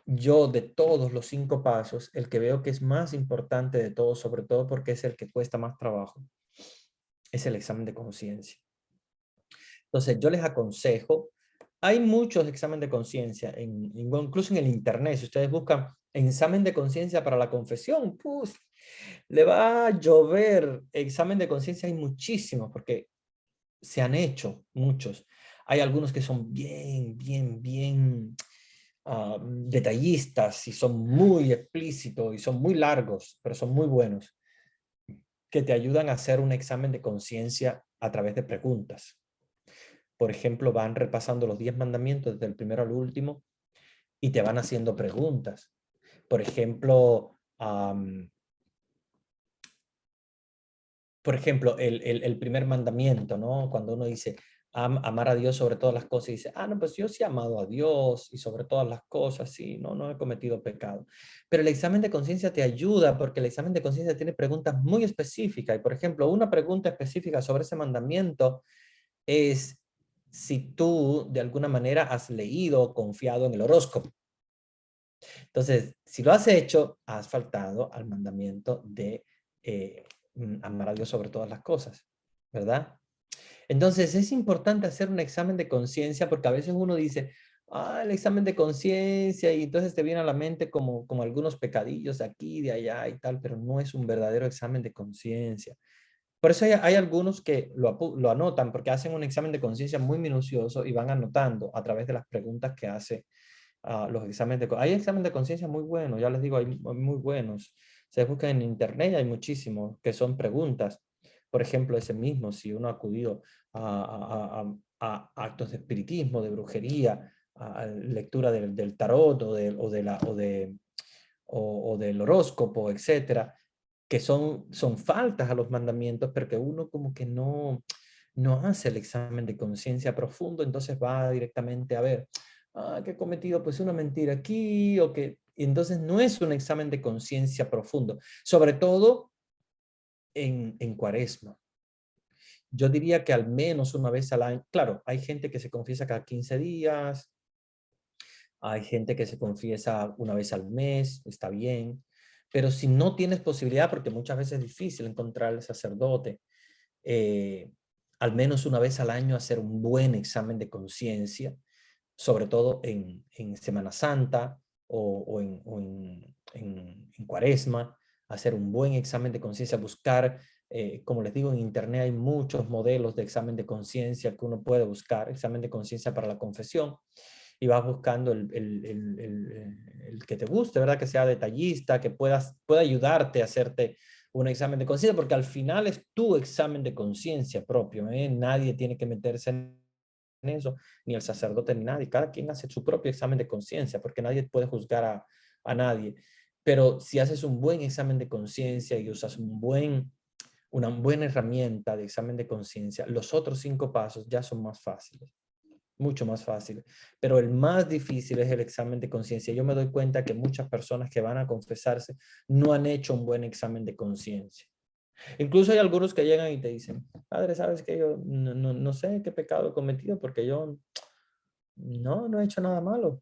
yo, de todos los 5 pasos, el que veo que es más importante de todos, sobre todo porque es el que cuesta más trabajo, es el examen de conciencia. Entonces, yo les aconsejo, hay muchos exámenes de conciencia, incluso en el internet. Si ustedes buscan examen de conciencia para la confesión, pues, le va a llover examen de conciencia. Hay muchísimos, porque se han hecho muchos. Hay algunos que son bien detallistas y son muy explícitos y son muy largos, pero son muy buenos, que te ayudan a hacer un examen de conciencia a través de preguntas. Por ejemplo, van repasando los 10 mandamientos desde el primero al último y te van haciendo preguntas. Por ejemplo, el primer mandamiento, ¿no? Cuando uno dice amar a Dios sobre todas las cosas, y dice, no, pues yo sí he amado a Dios y sobre todas las cosas, sí, no he cometido pecado. Pero el examen de conciencia te ayuda porque el examen de conciencia tiene preguntas muy específicas. Y por ejemplo, una pregunta específica sobre ese mandamiento es si tú de alguna manera has leído o confiado en el horóscopo. Entonces, si lo has hecho, has faltado al mandamiento de amar a Dios sobre todas las cosas, ¿verdad? Entonces, es importante hacer un examen de conciencia porque a veces uno dice, el examen de conciencia, y entonces te viene a la mente como algunos pecadillos de aquí, de allá y tal, pero no es un verdadero examen de conciencia. Por eso hay algunos que lo anotan porque hacen un examen de conciencia muy minucioso y van anotando a través de las preguntas que hace los exámenes hay exámenes de conciencia muy buenos, ya les digo, hay muy buenos. Se buscan en internet, hay muchísimos que son preguntas. Por ejemplo, ese mismo, si uno ha acudido a actos de espiritismo, de brujería, a lectura del tarot o del horóscopo, etcétera, que son faltas a los mandamientos, pero que uno como que no hace el examen de conciencia profundo, entonces va directamente a ver, que he cometido pues una mentira aquí, y entonces no es un examen de conciencia profundo, sobre todo en Cuaresma. Yo diría que al menos una vez al año, claro, hay gente que se confiesa cada 15 días, hay gente que se confiesa una vez al mes, está bien, pero si no tienes posibilidad, porque muchas veces es difícil encontrar al sacerdote, al menos una vez al año hacer un buen examen de conciencia, sobre todo en Semana Santa o en Cuaresma, hacer un buen examen de conciencia, buscar, como les digo, en internet hay muchos modelos de examen de conciencia que uno puede buscar, examen de conciencia para la confesión, y vas buscando el que te guste, ¿verdad? Que sea detallista, que pueda ayudarte a hacerte un examen de conciencia, porque al final es tu examen de conciencia propio, ¿eh? Nadie tiene que meterse en eso, ni el sacerdote ni nadie. Cada quien hace su propio examen de conciencia, porque nadie puede juzgar a nadie. Pero si haces un buen examen de conciencia y usas una buena herramienta de examen de conciencia, los otros 5 pasos ya son más fáciles. Mucho más fácil, pero el más difícil es el examen de conciencia. Yo me doy cuenta que muchas personas que van a confesarse no han hecho un buen examen de conciencia. Incluso hay algunos que llegan y te dicen, padre, ¿sabes qué? Yo no sé qué pecado he cometido porque yo no he hecho nada malo.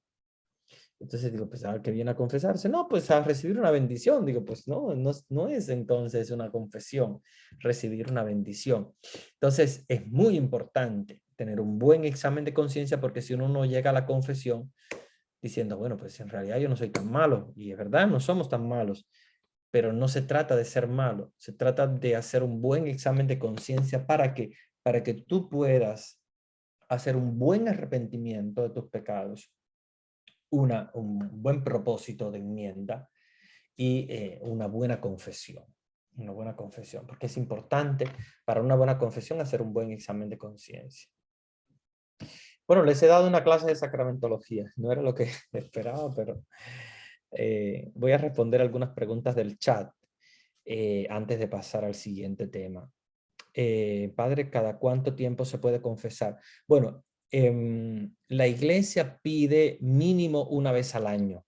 Entonces digo, pues a ver, que viene a confesarse. No, pues a recibir una bendición. Digo, pues no es entonces una confesión, recibir una bendición. Entonces es muy importante tener un buen examen de conciencia, porque si uno no llega a la confesión diciendo, bueno, pues en realidad yo no soy tan malo, y es verdad, no somos tan malos, pero no se trata de ser malo, se trata de hacer un buen examen de conciencia para que tú puedas hacer un buen arrepentimiento de tus pecados, un buen propósito de enmienda y una buena confesión. Una buena confesión, porque es importante para una buena confesión hacer un buen examen de conciencia. Bueno, les he dado una clase de sacramentología. No era lo que esperaba, pero voy a responder algunas preguntas del chat antes de pasar al siguiente tema. Padre, ¿cada cuánto tiempo se puede confesar? Bueno, la iglesia pide mínimo una vez al año.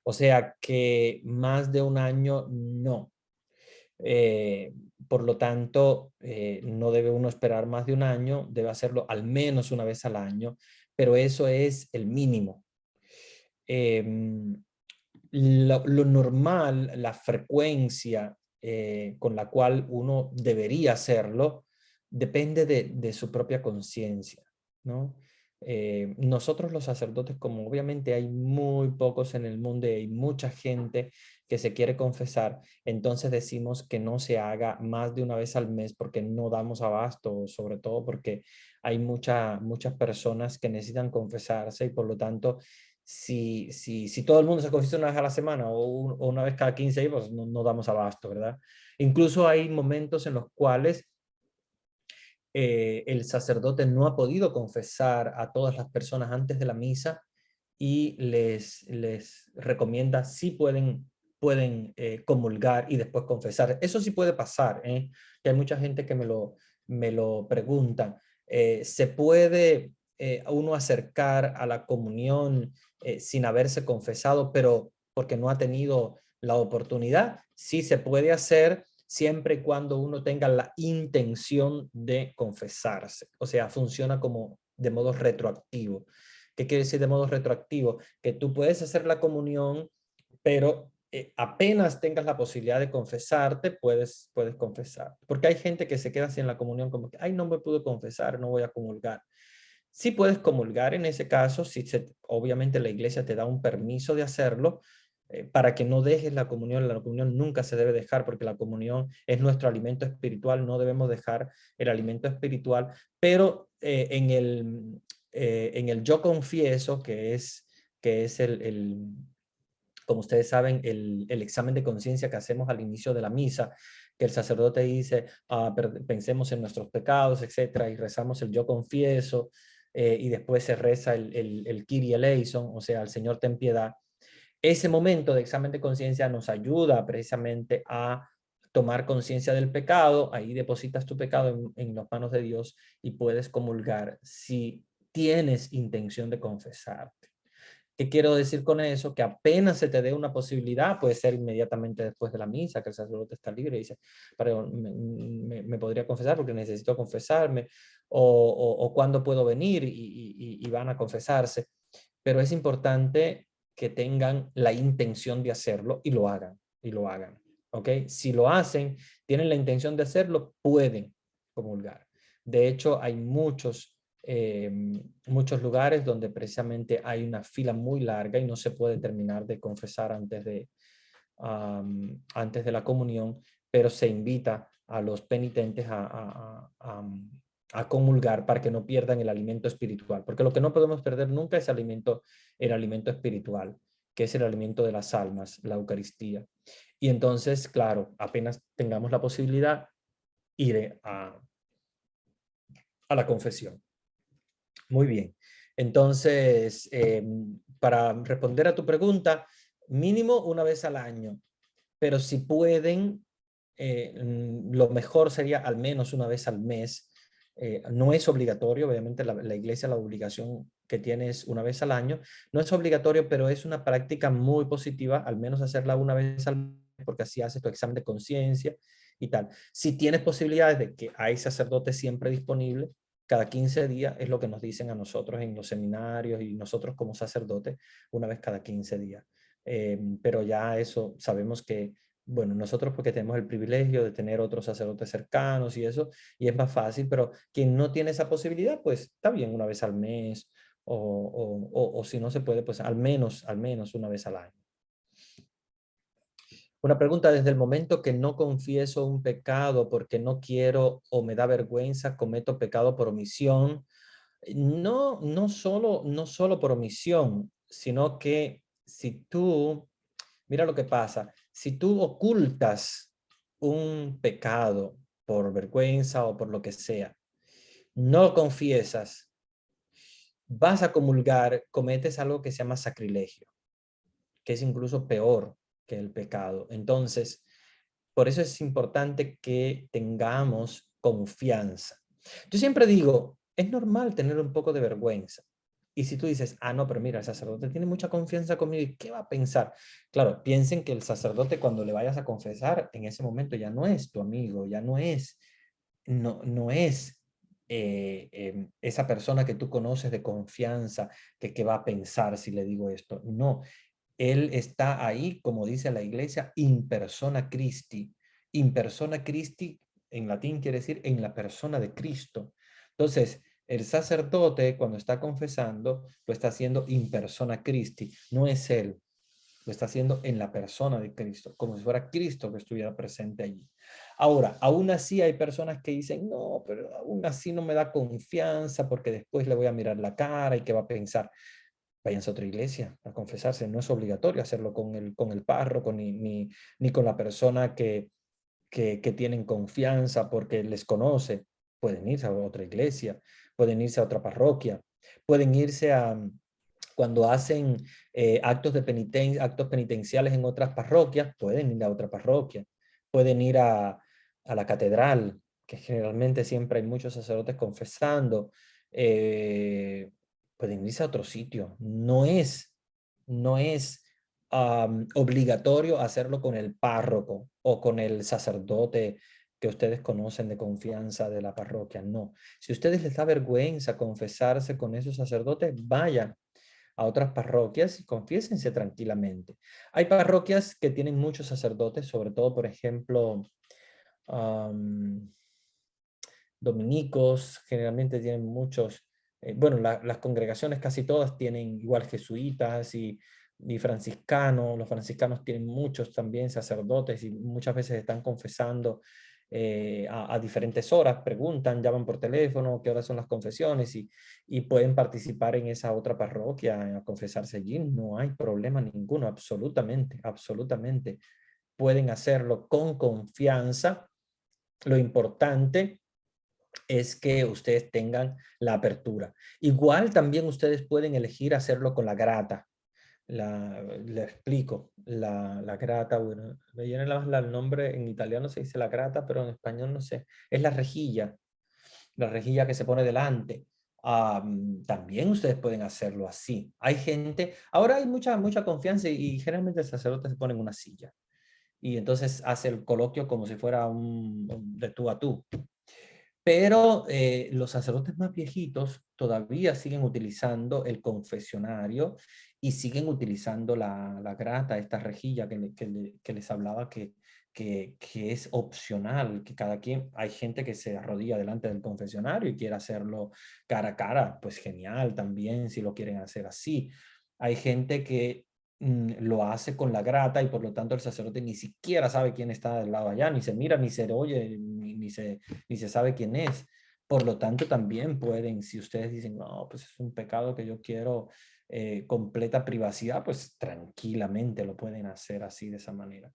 O sea que más de un año no. Por lo tanto, no debe uno esperar más de un año, debe hacerlo al menos una vez al año, pero eso es el mínimo. Lo normal, la frecuencia con la cual uno debería hacerlo, depende de su propia conciencia, ¿no? Nosotros los sacerdotes, como obviamente hay muy pocos en el mundo y hay mucha gente que se quiere confesar, entonces decimos que no se haga más de una vez al mes porque no damos abasto, sobre todo porque hay muchas personas que necesitan confesarse y por lo tanto si todo el mundo se confiesa una vez a la semana o una vez cada 15 días, pues no damos abasto, ¿verdad? Incluso hay momentos en los cuales el sacerdote no ha podido confesar a todas las personas antes de la misa y les recomienda si pueden comulgar y después confesar. Eso sí puede pasar, ¿eh? Que hay mucha gente que me lo pregunta. ¿Se puede uno acercar a la comunión sin haberse confesado, pero porque no ha tenido la oportunidad? Sí se puede hacer, siempre y cuando uno tenga la intención de confesarse. O sea, funciona como de modo retroactivo. ¿Qué quiere decir de modo retroactivo? Que tú puedes hacer la comunión, pero apenas tengas la posibilidad de confesarte, puedes confesar. Porque hay gente que se queda sin la comunión como que, ay, no me pude confesar, no voy a comulgar. Sí puedes comulgar en ese caso, si obviamente la iglesia te da un permiso de hacerlo, para que no dejes la comunión nunca se debe dejar, porque la comunión es nuestro alimento espiritual, no debemos dejar el alimento espiritual, pero en el yo confieso, que es que es como ustedes saben, el examen de conciencia que hacemos al inicio de la misa, que el sacerdote dice, pensemos en nuestros pecados, etcétera, y rezamos el yo confieso, y después se reza el Kyrie eleison, o sea, el Señor ten piedad. Ese momento de examen de conciencia nos ayuda precisamente a tomar conciencia del pecado. Ahí depositas tu pecado en las manos de Dios y puedes comulgar si tienes intención de confesarte. ¿Qué quiero decir con eso? Que apenas se te dé una posibilidad, puede ser inmediatamente después de la misa, que el sacerdote está libre y dice, pero me podría confesar porque necesito confesarme, o cuándo puedo venir y van a confesarse. Pero es importante que tengan la intención de hacerlo y lo hagan, ¿ok? Si lo hacen, tienen la intención de hacerlo, pueden comulgar. De hecho, hay muchos lugares donde precisamente hay una fila muy larga y no se puede terminar de confesar antes de la comunión, pero se invita a los penitentes a comulgar para que no pierdan el alimento espiritual, porque lo que no podemos perder nunca es el alimento espiritual, que es el alimento de las almas, la Eucaristía. Y entonces, claro, apenas tengamos la posibilidad, iré a la confesión. Muy bien. Entonces, para responder a tu pregunta, mínimo una vez al año, pero si pueden, lo mejor sería al menos una vez al mes. No es obligatorio, obviamente la iglesia la obligación que tiene es una vez al año. No es obligatorio, pero es una práctica muy positiva, al menos hacerla una vez al mes, porque así haces tu examen de conciencia y tal. Si tienes posibilidades de que hay sacerdotes siempre disponibles, cada 15 días es lo que nos dicen a nosotros en los seminarios y nosotros como sacerdotes, una vez cada 15 días. Pero ya eso sabemos que, bueno, nosotros porque tenemos el privilegio de tener otros sacerdotes cercanos y eso, y es más fácil, pero quien no tiene esa posibilidad, pues está bien una vez al mes, o si no se puede, pues al menos una vez al año. Una pregunta: desde el momento que no confieso un pecado porque no quiero o me da vergüenza, cometo pecado por omisión. No solo por omisión, sino que si tú, mira lo que pasa, si tú ocultas un pecado por vergüenza o por lo que sea, no confiesas, vas a comulgar, cometes algo que se llama sacrilegio, que es incluso peor que el pecado. Entonces, por eso es importante que tengamos confianza. Yo siempre digo, es normal tener un poco de vergüenza. Y si tú dices, no, pero mira, el sacerdote tiene mucha confianza conmigo, ¿y qué va a pensar? Claro, piensen que el sacerdote cuando le vayas a confesar, en ese momento ya no es tu amigo, ya no es esa persona que tú conoces de confianza, que qué va a pensar si le digo esto. No, él está ahí, como dice la iglesia, in persona Christi. In persona Christi, en latín quiere decir en la persona de Cristo. Entonces, el sacerdote cuando está confesando, lo está haciendo in persona Christi. No es él, lo está haciendo en la persona de Cristo, como si fuera Cristo que estuviera presente allí. Ahora, aún así hay personas que dicen, no, pero aún así no me da confianza porque después le voy a mirar la cara y qué va a pensar. Váyanse a otra iglesia a confesarse. No es obligatorio hacerlo con el párroco ni con la persona que tienen confianza porque les conoce. Pueden irse a otra iglesia, pueden irse a otra parroquia, pueden irse cuando hacen actos penitenciales en otras parroquias, pueden ir a otra parroquia, pueden ir a la catedral, que generalmente siempre hay muchos sacerdotes confesando, pueden irse a otro sitio. No es obligatorio hacerlo con el párroco o con el sacerdote que ustedes conocen de confianza de la parroquia. No. Si a ustedes les da vergüenza confesarse con esos sacerdotes, vayan a otras parroquias y confiésense tranquilamente. Hay parroquias que tienen muchos sacerdotes, sobre todo, por ejemplo, dominicos, generalmente tienen muchos, bueno, las congregaciones casi todas tienen igual jesuitas y franciscanos. Los franciscanos tienen muchos también sacerdotes y muchas veces están confesando a diferentes horas, preguntan, llaman por teléfono, qué horas son las confesiones y pueden participar en esa otra parroquia, a confesarse allí. No hay problema ninguno, absolutamente, absolutamente. Pueden hacerlo con confianza. Lo importante es que ustedes tengan la apertura. Igual también ustedes pueden elegir hacerlo con la grata. Le explico, la grata, bueno, me viene el nombre, en italiano se dice la grata, pero en español no sé, es la rejilla que se pone delante. También ustedes pueden hacerlo así. Hay gente, ahora hay mucha confianza y generalmente el sacerdote se pone en una silla y entonces hace el coloquio como si fuera un de tú a tú. Pero los sacerdotes más viejitos todavía siguen utilizando el confesionario y siguen utilizando la grata, esta rejilla que les hablaba que es opcional, que cada quien, hay gente que se arrodilla delante del confesionario y quiere hacerlo cara a cara, pues genial también si lo quieren hacer así. Hay gente que lo hace con la grata y por lo tanto el sacerdote ni siquiera sabe quién está del lado allá, ni se mira, ni se oye, ni se sabe quién es. Por lo tanto, también pueden, si ustedes dicen, no, pues es un pecado que yo quiero completa privacidad, pues tranquilamente lo pueden hacer así, de esa manera.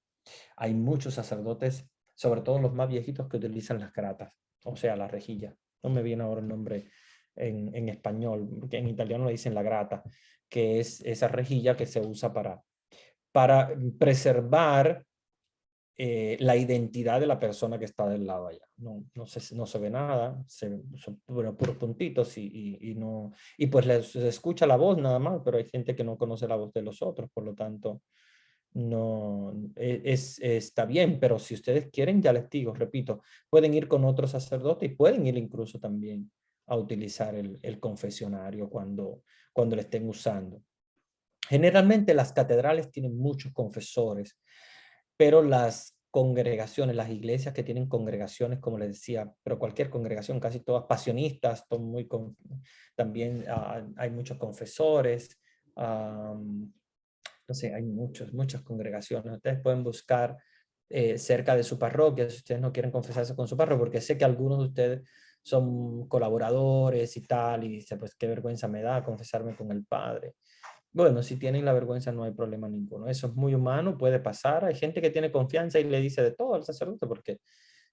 Hay muchos sacerdotes, sobre todo los más viejitos, que utilizan las gratas, o sea, la rejilla. No me viene ahora el nombre en español, porque en italiano le dicen la grata, que es esa rejilla que se usa para preservar la identidad de la persona que está del lado allá. No se ve nada, son puros puntitos y pues se escucha la voz nada más, pero hay gente que no conoce la voz de los otros, por lo tanto no está bien, pero si ustedes quieren, ya les digo, repito, pueden ir con otro sacerdote y pueden ir incluso también a utilizar el confesionario cuando lo estén usando. Generalmente las catedrales tienen muchos confesores, pero las congregaciones, las iglesias que tienen congregaciones, como les decía, pero cualquier congregación, casi todas pasionistas, también hay muchos confesores, no sé, hay muchas congregaciones. Ustedes pueden buscar cerca de su parroquia, si ustedes no quieren confesarse con su parroquia, porque sé que algunos de ustedes son colaboradores y tal, y dice, pues qué vergüenza me da confesarme con el padre. Bueno, si tienen la vergüenza no hay problema ninguno. Eso es muy humano, puede pasar. Hay gente que tiene confianza y le dice de todo al sacerdote porque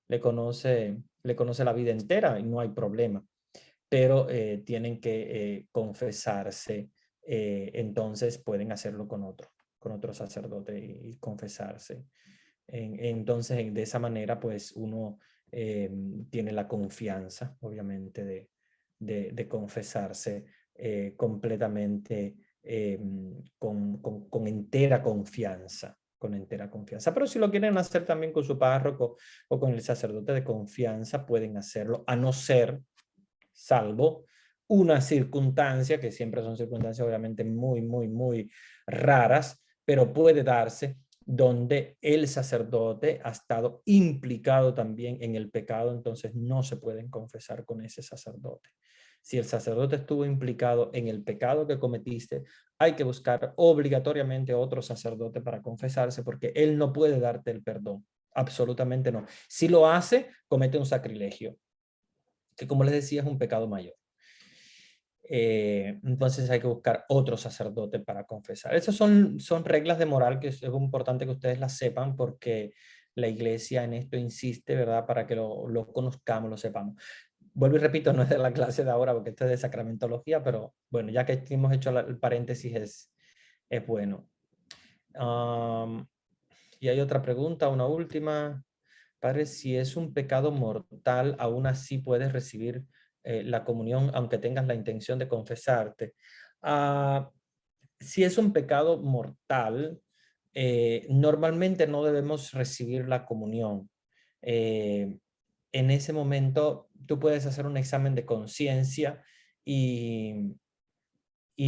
le conoce la vida entera y no hay problema. Pero tienen que confesarse. Entonces pueden hacerlo con otro sacerdote y confesarse. Entonces, de esa manera, pues uno tiene la confianza, obviamente, de confesarse completamente con entera confianza, Pero si lo quieren hacer también con su párroco o con el sacerdote de confianza, pueden hacerlo, a no ser, salvo una circunstancia, que siempre son circunstancias obviamente muy raras, pero puede darse donde el sacerdote ha estado implicado también en el pecado, entonces no se pueden confesar con ese sacerdote. Si el sacerdote estuvo implicado en el pecado que cometiste, hay que buscar obligatoriamente otro sacerdote para confesarse, porque él no puede darte el perdón. Absolutamente no. Si lo hace, comete un sacrilegio, que como les decía es un pecado mayor. Entonces hay que buscar otro sacerdote para confesar. Esas son reglas de moral que es importante que ustedes las sepan, porque la iglesia en esto insiste, ¿verdad? Para que lo conozcamos, lo sepamos. Vuelvo y repito, no es de la clase de ahora porque esto es de sacramentología, pero bueno, ya que hemos hecho el paréntesis es bueno. Y hay otra pregunta, una última. Padre, si es un pecado mortal, aún así puedes recibir la comunión aunque tengas la intención de confesarte. Si es un pecado mortal, normalmente no debemos recibir la comunión. En ese momento tú puedes hacer un examen de conciencia y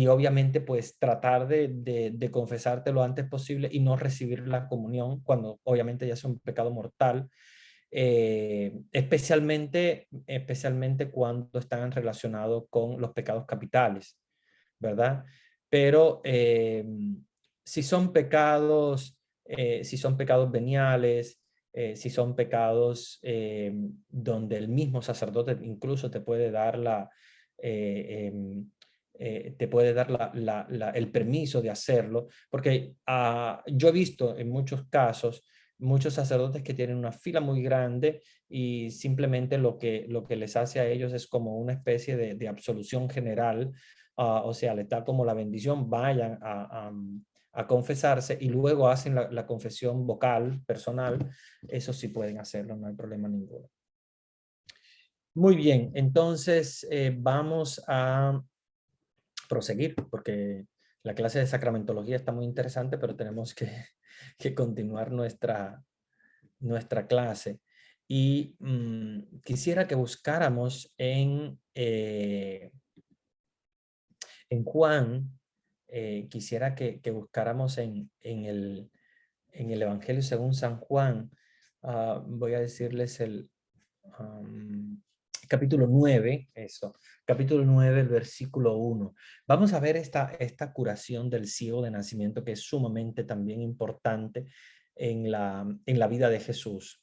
obviamente pues tratar de confesarte lo antes posible y no recibir la comunión cuando obviamente ya es un pecado mortal. Especialmente cuando están relacionados con los pecados capitales, ¿verdad? Pero si son pecados veniales, si son pecados donde el mismo sacerdote incluso te puede dar el permiso de hacerlo, porque yo he visto en muchos casos muchos sacerdotes que tienen una fila muy grande y simplemente lo que les hace a ellos es como una especie de absolución general, o sea, les da como la bendición, vayan a confesarse y luego hacen la confesión vocal, personal. Eso sí pueden hacerlo, no hay problema ninguno. Muy bien, entonces vamos a proseguir porque la clase de sacramentología está muy interesante, pero tenemos que continuar nuestra clase. Y quisiera que buscáramos en Juan, quisiera que buscáramos en el Evangelio según San Juan. Voy a decirles el capítulo 9, capítulo 9, el versículo 1. Vamos a ver esta curación del ciego de nacimiento, que es sumamente también importante en la vida de Jesús.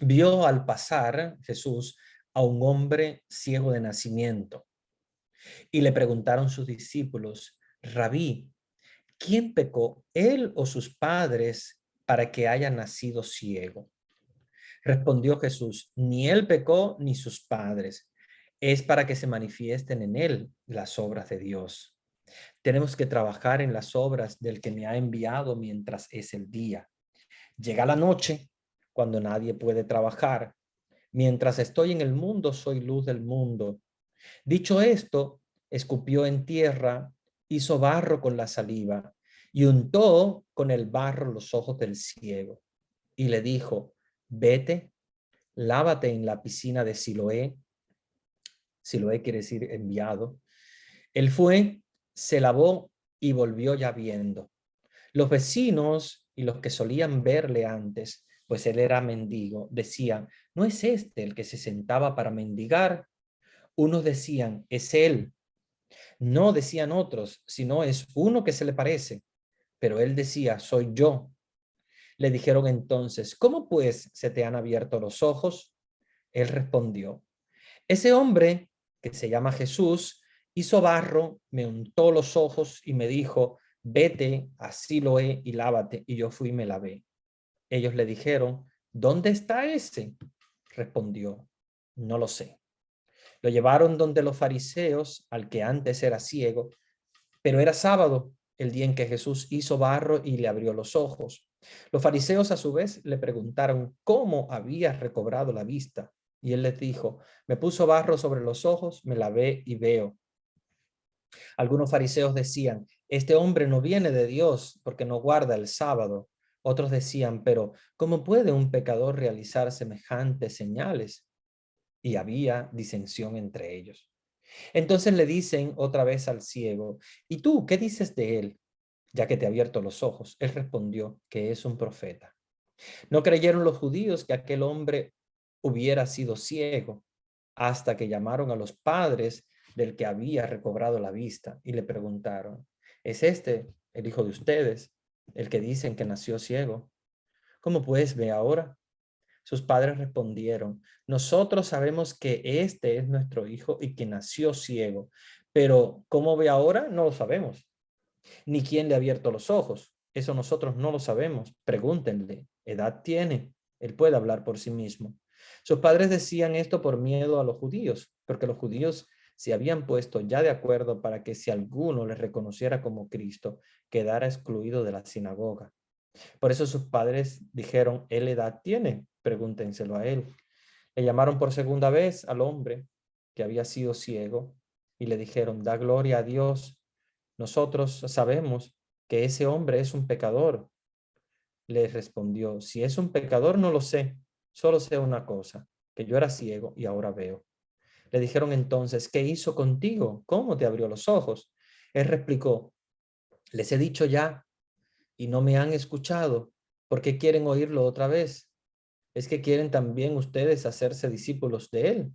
Vio al pasar Jesús a un hombre ciego de nacimiento y le preguntaron sus discípulos: Rabí, ¿quién pecó, él o sus padres, para que haya nacido ciego? Respondió Jesús: ni él pecó ni sus padres, es para que se manifiesten en él las obras de Dios. Tenemos que trabajar en las obras del que me ha enviado mientras es el día. Llega la noche, cuando nadie puede trabajar. Mientras estoy en el mundo, soy luz del mundo. Dicho esto, escupió en tierra, hizo barro con la saliva y untó con el barro los ojos del ciego. Y le dijo: vete, lávate en la piscina de Siloé. Siloé quiere decir enviado. Él fue, se lavó y volvió ya viendo. Los vecinos y los que solían verle antes, pues él era mendigo, decían: ¿no es este el que se sentaba para mendigar? Unos decían: es él. No, decían otros, sino es uno que se le parece. Pero él decía: soy yo. Le dijeron entonces: ¿cómo pues se te han abierto los ojos? Él respondió: ese hombre, que se llama Jesús, hizo barro, me untó los ojos y me dijo: vete a Siloé y lávate. Y yo fui y me lavé. Ellos le dijeron: ¿dónde está ese? Respondió: no lo sé. Lo llevaron donde los fariseos, al que antes era ciego, pero era sábado, el día en que Jesús hizo barro y le abrió los ojos. Los fariseos a su vez le preguntaron cómo había recobrado la vista. Y él les dijo: me puso barro sobre los ojos, me lavé y veo. Algunos fariseos decían: este hombre no viene de Dios porque no guarda el sábado. Otros decían: pero ¿cómo puede un pecador realizar semejantes señales? Y había disensión entre ellos. Entonces le dicen otra vez al ciego: ¿y tú qué dices de él, ya que te ha abierto los ojos? Él respondió que es un profeta. No creyeron los judíos que aquel hombre hubiera sido ciego, hasta que llamaron a los padres del que había recobrado la vista y le preguntaron: ¿es este el hijo de ustedes, el que dicen que nació ciego? ¿Cómo pues ve ahora? Sus padres respondieron: nosotros sabemos que este es nuestro hijo y que nació ciego, pero ¿cómo ve ahora? No lo sabemos. Ni quién le ha abierto los ojos. Eso nosotros no lo sabemos. Pregúntenle. ¿Edad tiene? Él puede hablar por sí mismo. Sus padres decían esto por miedo a los judíos, porque los judíos se habían puesto ya de acuerdo para que si alguno les reconociera como Cristo, quedara excluido de la sinagoga. Por eso sus padres dijeron: ¿él edad tiene? Pregúntenselo a él. Le llamaron por segunda vez al hombre que había sido ciego y le dijeron: da gloria a Dios. Nosotros sabemos que ese hombre es un pecador. Le respondió: si es un pecador no lo sé, solo sé una cosa, que yo era ciego y ahora veo. Le dijeron entonces: ¿qué hizo contigo? ¿Cómo te abrió los ojos? Él replicó: les he dicho ya y no me han escuchado. ¿Por qué quieren oírlo otra vez? ¿Es que quieren también ustedes hacerse discípulos de él?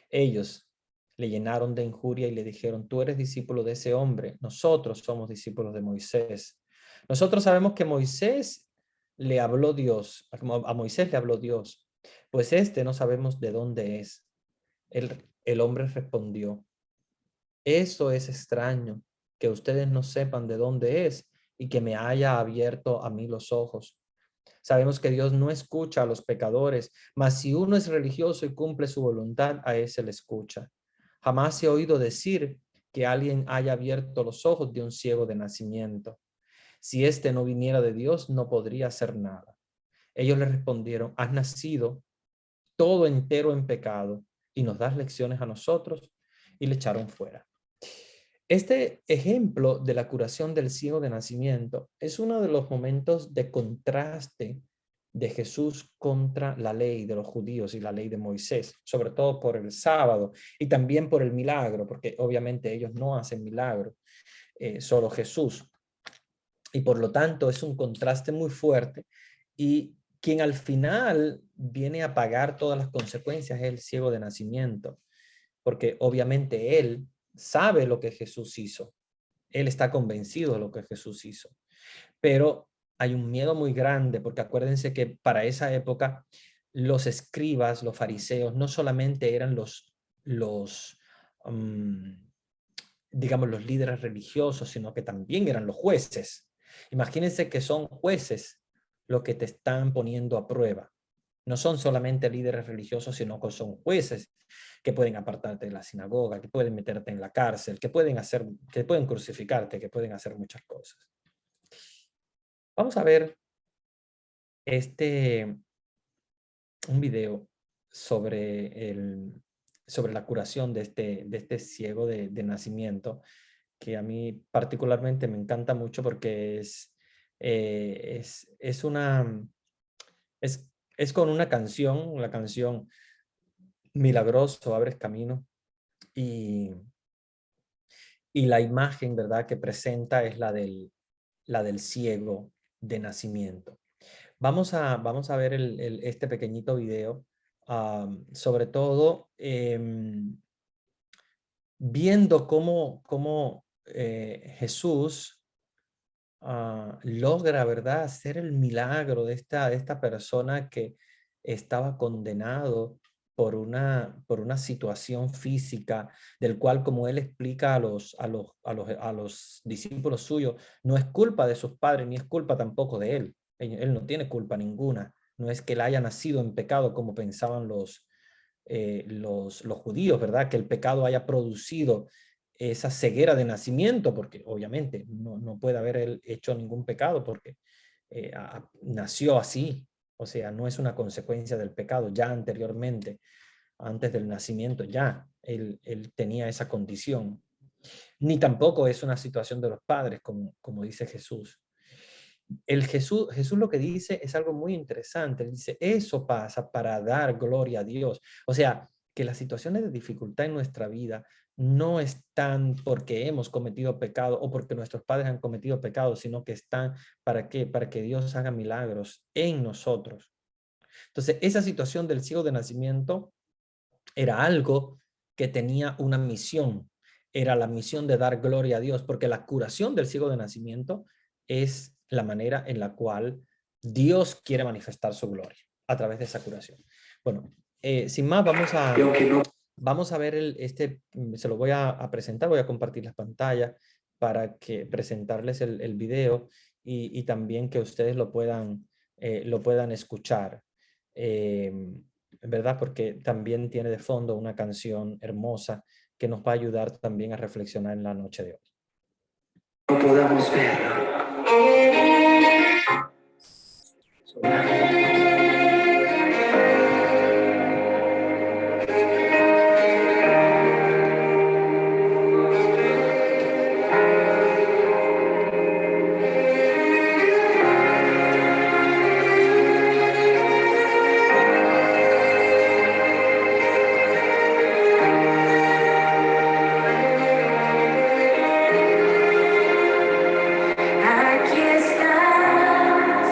Ellos le llenaron de injuria y le dijeron: tú eres discípulo de ese hombre, nosotros somos discípulos de Moisés. Nosotros sabemos que Moisés le habló Dios, a Moisés le habló Dios, pues no sabemos de dónde es. El hombre respondió: eso es extraño, que ustedes no sepan de dónde es y que me haya abierto a mí los ojos. Sabemos que Dios no escucha a los pecadores, mas si uno es religioso y cumple su voluntad, a ese le escucha. Jamás he oído decir que alguien haya abierto los ojos de un ciego de nacimiento. Si no viniera de Dios, no podría hacer nada. Ellos le respondieron: has nacido todo entero en pecado y nos das lecciones a nosotros, y le echaron fuera. Este ejemplo de la curación del ciego de nacimiento es uno de los momentos de contraste de Jesús contra la ley de los judíos y la ley de Moisés, sobre todo por el sábado y también por el milagro, porque obviamente ellos no hacen milagro, solo Jesús. Y por lo tanto es un contraste muy fuerte, y quien al final viene a pagar todas las consecuencias es el ciego de nacimiento, porque obviamente él sabe lo que Jesús hizo. Él está convencido de lo que Jesús hizo. Pero hay un miedo muy grande, porque acuérdense que para esa época los escribas, los fariseos, no solamente eran digamos, los líderes religiosos, sino que también eran los jueces. Imagínense que son jueces los que te están poniendo a prueba. No son solamente líderes religiosos, sino que son jueces que pueden apartarte de la sinagoga, que pueden meterte en la cárcel, que pueden crucificarte, que pueden hacer muchas cosas. Vamos a ver un video sobre la curación de este ciego de nacimiento, que a mí particularmente me encanta mucho, porque es con una canción, la canción Milagroso abres camino, y la imagen, ¿verdad?, que presenta es la del ciego de nacimiento. Vamos a ver este pequeñito video, sobre todo viendo cómo Jesús logra, ¿verdad?, hacer el milagro de esta persona que estaba condenado por una situación física, del cual, como él explica a los discípulos suyos, no es culpa de sus padres, ni es culpa tampoco de él. Él no tiene culpa ninguna. No es que él haya nacido en pecado, como pensaban los judíos, ¿verdad?, que el pecado haya producido esa ceguera de nacimiento, porque obviamente no puede haber él hecho ningún pecado, porque nació así. O sea, no es una consecuencia del pecado. Ya anteriormente, antes del nacimiento, ya él tenía esa condición. Ni tampoco es una situación de los padres, como dice Jesús. Jesús lo que dice es algo muy interesante. Él dice: eso pasa para dar gloria a Dios. O sea, que las situaciones de dificultad en nuestra vida no están porque hemos cometido pecado o porque nuestros padres han cometido pecado, sino que están para que Dios haga milagros en nosotros. Entonces, esa situación del ciego de nacimiento era algo que tenía una misión. Era la misión de dar gloria a Dios, porque la curación del ciego de nacimiento es la manera en la cual Dios quiere manifestar su gloria a través de esa curación. Bueno, sin más, vamos a ver se lo voy a presentar, voy a compartir las pantallas para presentarles el video, y también que ustedes lo puedan escuchar, ¿verdad? Porque también tiene de fondo una canción hermosa que nos va a ayudar también a reflexionar en la noche de hoy. No podamos ver. Aquí estás,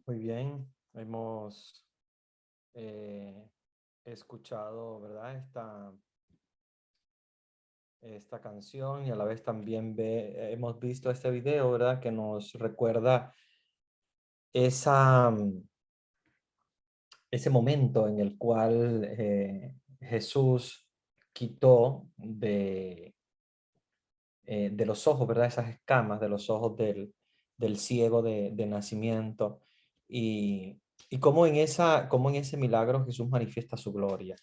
Muy bien, hemos escuchado, ¿verdad? Esta canción y a la vez también hemos visto este video, ¿verdad? Que nos recuerda ese momento en el cual Jesús quitó de los ojos, ¿verdad? Esas escamas de los ojos del ciego de nacimiento y cómo en ese milagro Jesús manifiesta su gloria.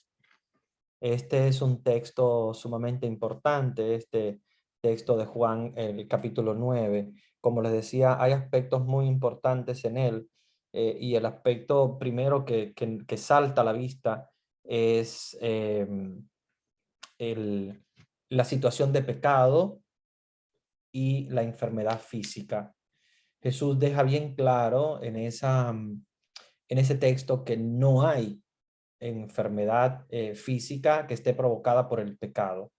Este es un texto sumamente importante, este texto de Juan, el capítulo 9. Como les decía, hay aspectos muy importantes en él y el aspecto primero que salta a la vista es la situación de pecado y la enfermedad física. Jesús deja bien claro en ese texto que no hay enfermedad física que esté provocada por el pecado,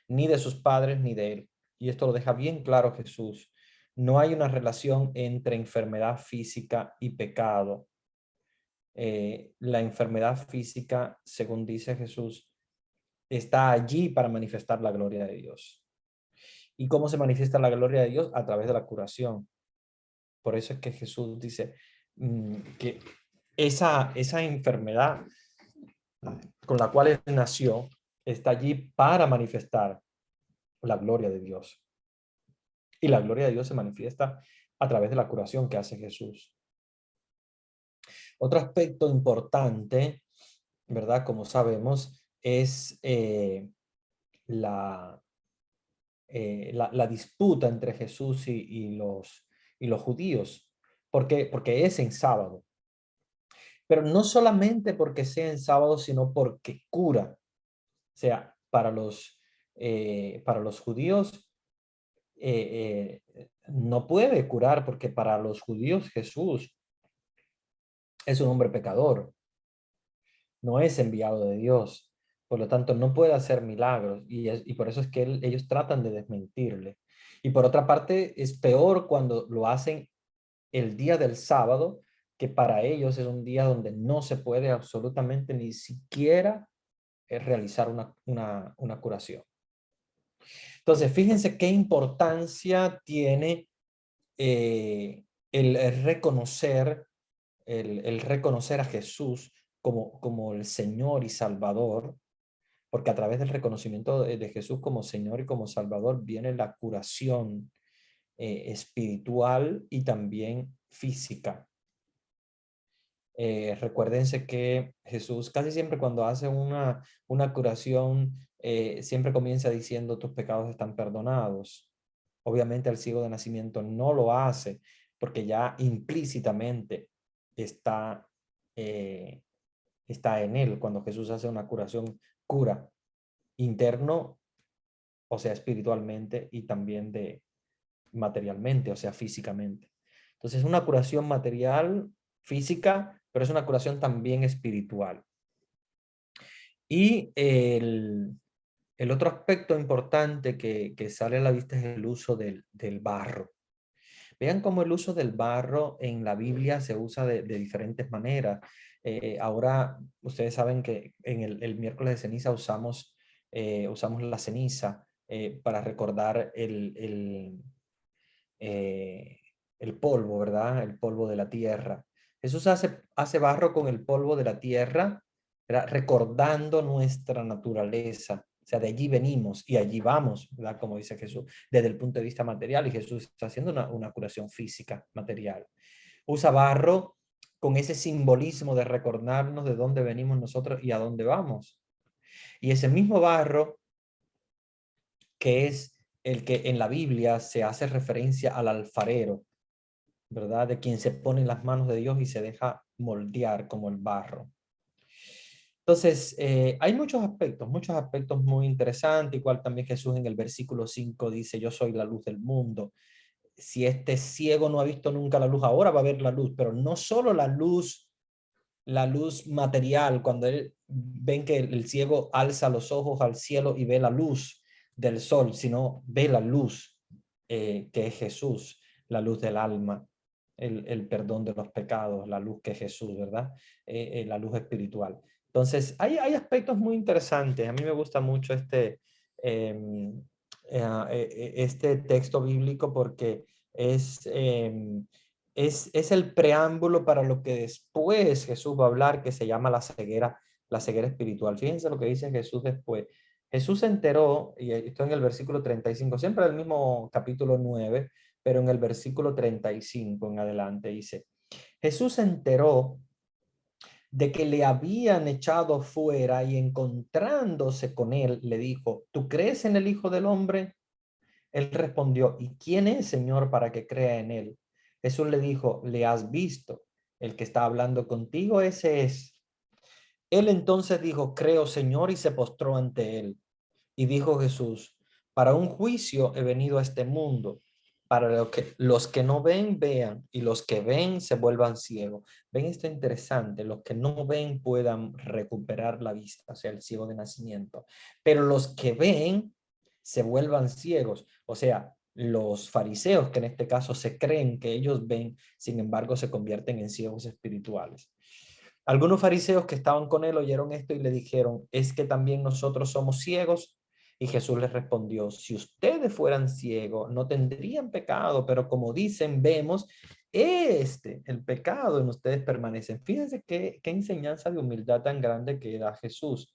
ni de sus padres ni de él. Y esto lo deja bien claro Jesús. No hay una relación entre enfermedad física y pecado. La enfermedad física, según dice Jesús, está allí para manifestar la gloria de Dios. ¿Y cómo se manifiesta la gloria de Dios? A través de la curación. Por eso es que Jesús dice que esa enfermedad con la cual él nació está allí para manifestar la gloria de Dios. Y la gloria de Dios se manifiesta a través de la curación que hace Jesús. Otro aspecto importante, ¿verdad? Como sabemos, es la disputa entre Jesús y los judíos. ¿Por qué? Porque es en sábado. Pero no solamente porque sea en sábado, sino porque cura. O sea, para los judíos no puede curar porque para los judíos Jesús es un hombre pecador. No es enviado de Dios. Por lo tanto, no puede hacer milagros y por eso es que ellos tratan de desmentirle. Y por otra parte, es peor cuando lo hacen el día del sábado, que para ellos es un día donde no se puede absolutamente ni siquiera realizar una curación. Entonces, fíjense qué importancia tiene el reconocer a Jesús como el Señor y Salvador, porque a través del reconocimiento de Jesús como Señor y como Salvador viene la curación espiritual y también física. Recuérdense que Jesús casi siempre cuando hace una curación siempre comienza diciendo tus pecados están perdonados. Obviamente el ciego de nacimiento no lo hace porque ya implícitamente está en él. Cuando Jesús hace una curación, cura interno, o sea, espiritualmente y también materialmente, o sea, físicamente. Entonces, una curación material, física, pero es una curación también espiritual. Y el otro aspecto importante que sale a la vista es el uso del barro. Vean cómo el uso del barro en la Biblia se usa de diferentes maneras. Ahora, ustedes saben que en el miércoles de ceniza usamos la ceniza para recordar el polvo, ¿verdad? El polvo de la tierra. Jesús hace barro con el polvo de la tierra, ¿verdad? Recordando nuestra naturaleza. O sea, de allí venimos y allí vamos, ¿verdad? Como dice Jesús, desde el punto de vista material. Y Jesús está haciendo una curación física, material. Usa barro con ese simbolismo de recordarnos de dónde venimos nosotros y a dónde vamos. Y ese mismo barro, que es el que en la Biblia se hace referencia al alfarero, ¿verdad? De quien se pone en las manos de Dios y se deja moldear como el barro. Entonces, hay muchos aspectos muy interesantes, igual también Jesús en el versículo 5 dice, yo soy la luz del mundo. Si este ciego no ha visto nunca la luz, ahora va a ver la luz, pero no solo la luz material, cuando ven que el ciego alza los ojos al cielo y ve la luz del sol, sino ve la luz que es Jesús, la luz del alma, el perdón de los pecados, la luz que es Jesús, ¿verdad? La luz espiritual. Entonces, hay aspectos muy interesantes. A mí me gusta mucho este texto bíblico porque es el preámbulo para lo que después Jesús va a hablar, que se llama la ceguera espiritual. Fíjense lo que dice Jesús después. Jesús se enteró, y esto en el versículo 35, siempre del mismo capítulo 9, pero en el versículo 35 en adelante dice, Jesús se enteró de que le habían echado fuera y encontrándose con él, le dijo, ¿tú crees en el Hijo del Hombre? Él respondió, ¿y quién es, Señor, para que crea en él? Jesús le dijo, ¿le has visto? El que está hablando contigo, ese es. Él entonces dijo, creo, Señor, y se postró ante él. Y dijo Jesús, para un juicio he venido a este mundo, para que los que no ven, vean, y los que ven se vuelvan ciegos. Ven esto interesante, los que no ven puedan recuperar la vista, o sea, el ciego de nacimiento. Pero los que ven se vuelvan ciegos, o sea, los fariseos que en este caso se creen que ellos ven, sin embargo se convierten en ciegos espirituales. Algunos fariseos que estaban con él oyeron esto y le dijeron, ¿es que también nosotros somos ciegos? Y Jesús les respondió, si ustedes fueran ciegos, no tendrían pecado, pero como dicen, vemos, el pecado en ustedes permanece. Fíjense qué enseñanza de humildad tan grande que da Jesús.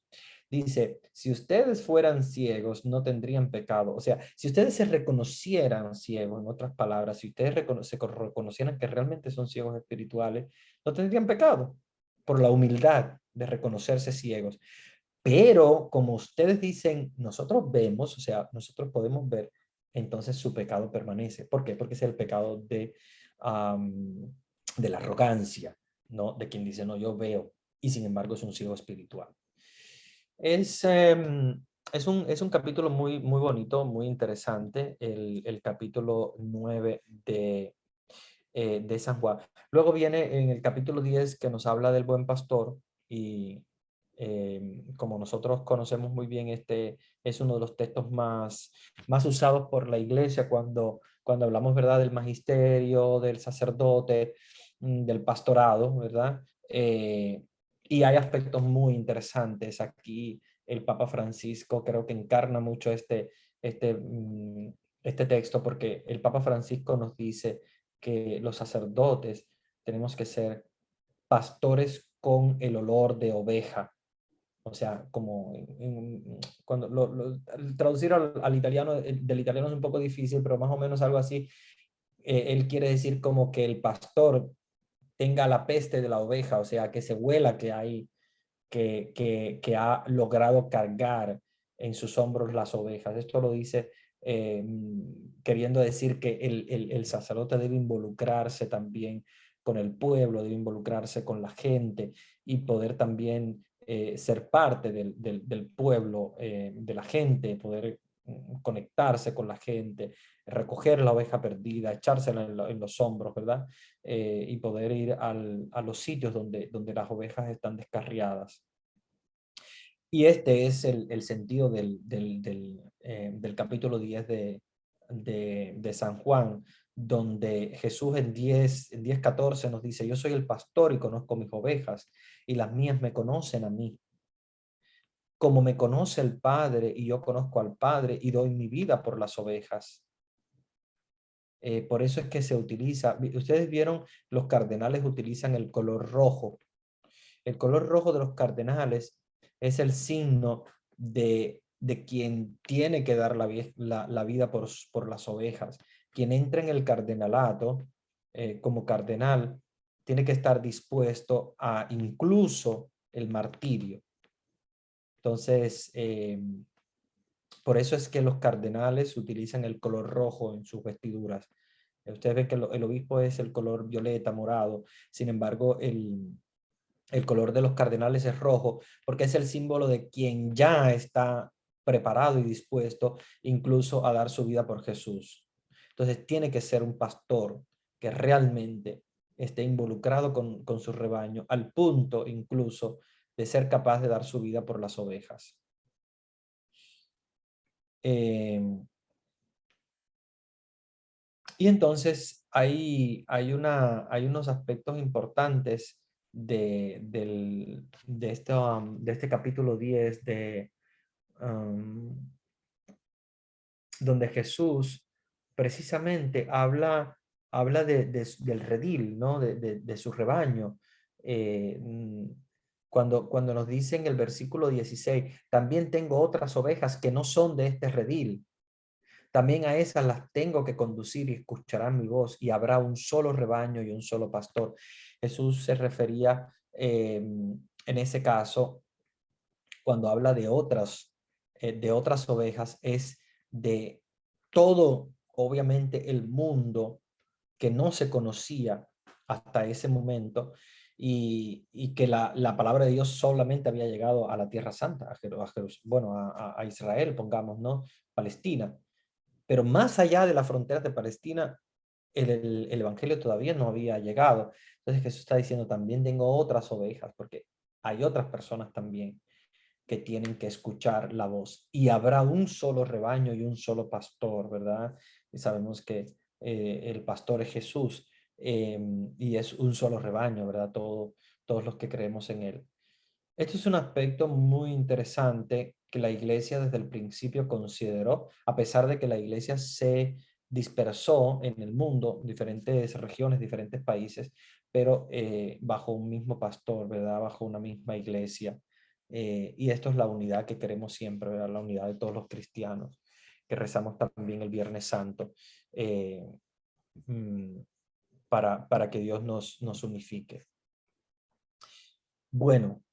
Dice, si ustedes fueran ciegos, no tendrían pecado. O sea, si ustedes se reconocieran ciegos, en otras palabras, si ustedes se reconocieran que realmente son ciegos espirituales, no tendrían pecado por la humildad de reconocerse ciegos. Pero como ustedes dicen, nosotros vemos, o sea, nosotros podemos ver, entonces su pecado permanece. ¿Por qué? Porque es el pecado de la arrogancia, ¿no? De quien dice, no, yo veo, y sin embargo es un ciego espiritual. Es un capítulo muy bonito, muy interesante, el capítulo 9 de San Juan. Luego viene en el capítulo 10 que nos habla del buen pastor y como nosotros conocemos muy bien, este es uno de los textos más usados por la iglesia cuando hablamos, ¿verdad?, del magisterio, del sacerdote, del pastorado, ¿verdad? Y hay aspectos muy interesantes aquí. El Papa Francisco creo que encarna mucho este texto porque el Papa Francisco nos dice que los sacerdotes tenemos que ser pastores con el olor de oveja. O sea, como cuando traducir al italiano, del italiano es un poco difícil, pero más o menos algo así. Él quiere decir como que el pastor tenga la peste de la oveja, o sea, que se huela que hay, que ha logrado cargar en sus hombros las ovejas. Esto lo dice queriendo decir que el sacerdote debe involucrarse también con el pueblo, debe involucrarse con la gente y poder también ser parte del pueblo, de la gente, poder conectarse con la gente, recoger la oveja perdida, echársela en los hombros, ¿verdad? Y poder ir a los sitios donde las ovejas están descarriadas. Y este es el sentido del capítulo 10 de San Juan, donde Jesús en 10:14 nos dice, yo soy el pastor y conozco mis ovejas, y las mías me conocen a mí. Como me conoce el Padre, y yo conozco al Padre, y doy mi vida por las ovejas. Por eso es que se utiliza, ustedes vieron, los cardenales utilizan el color rojo. El color rojo de los cardenales es el signo de quien tiene que dar la vida por las ovejas. Quien entra en el cardenalato como cardenal tiene que estar dispuesto a incluso el martirio. Entonces, por eso es que los cardenales utilizan el color rojo en sus vestiduras. Ustedes ven que el obispo es el color violeta, morado. Sin embargo, el color de los cardenales es rojo, porque es el símbolo de quien ya está preparado y dispuesto incluso a dar su vida por Jesús. Entonces tiene que ser un pastor que realmente esté involucrado con su rebaño, al punto incluso de ser capaz de dar su vida por las ovejas. Y entonces hay unos aspectos importantes de este capítulo 10 donde Jesús precisamente habla del redil, ¿no? de su rebaño. Cuando nos dice en el versículo 16, también tengo otras ovejas que no son de este redil. También a esas las tengo que conducir y escucharán mi voz, y habrá un solo rebaño y un solo pastor. Jesús se refería en ese caso, cuando habla de otras ovejas, es de todo, obviamente, el mundo que no se conocía hasta ese momento, y que la palabra de Dios solamente había llegado a la Tierra Santa, a Israel, pongamos, ¿no? Palestina. Pero más allá de las fronteras de Palestina, el evangelio todavía no había llegado. Entonces Jesús está diciendo, también tengo otras ovejas, porque hay otras personas también que tienen que escuchar la voz. Y habrá un solo rebaño y un solo pastor, ¿verdad? Y sabemos que el pastor es Jesús, y es un solo rebaño, ¿verdad? Todos los que creemos en él. Esto es un aspecto muy interesante que la iglesia desde el principio consideró, a pesar de que la iglesia se dispersó en el mundo, diferentes regiones, diferentes países, pero bajo un mismo pastor, ¿verdad? Bajo una misma iglesia. Y esto es la unidad que queremos siempre, ¿verdad? La unidad de todos los cristianos, que rezamos también el Viernes Santo, para que Dios nos unifique. Bueno,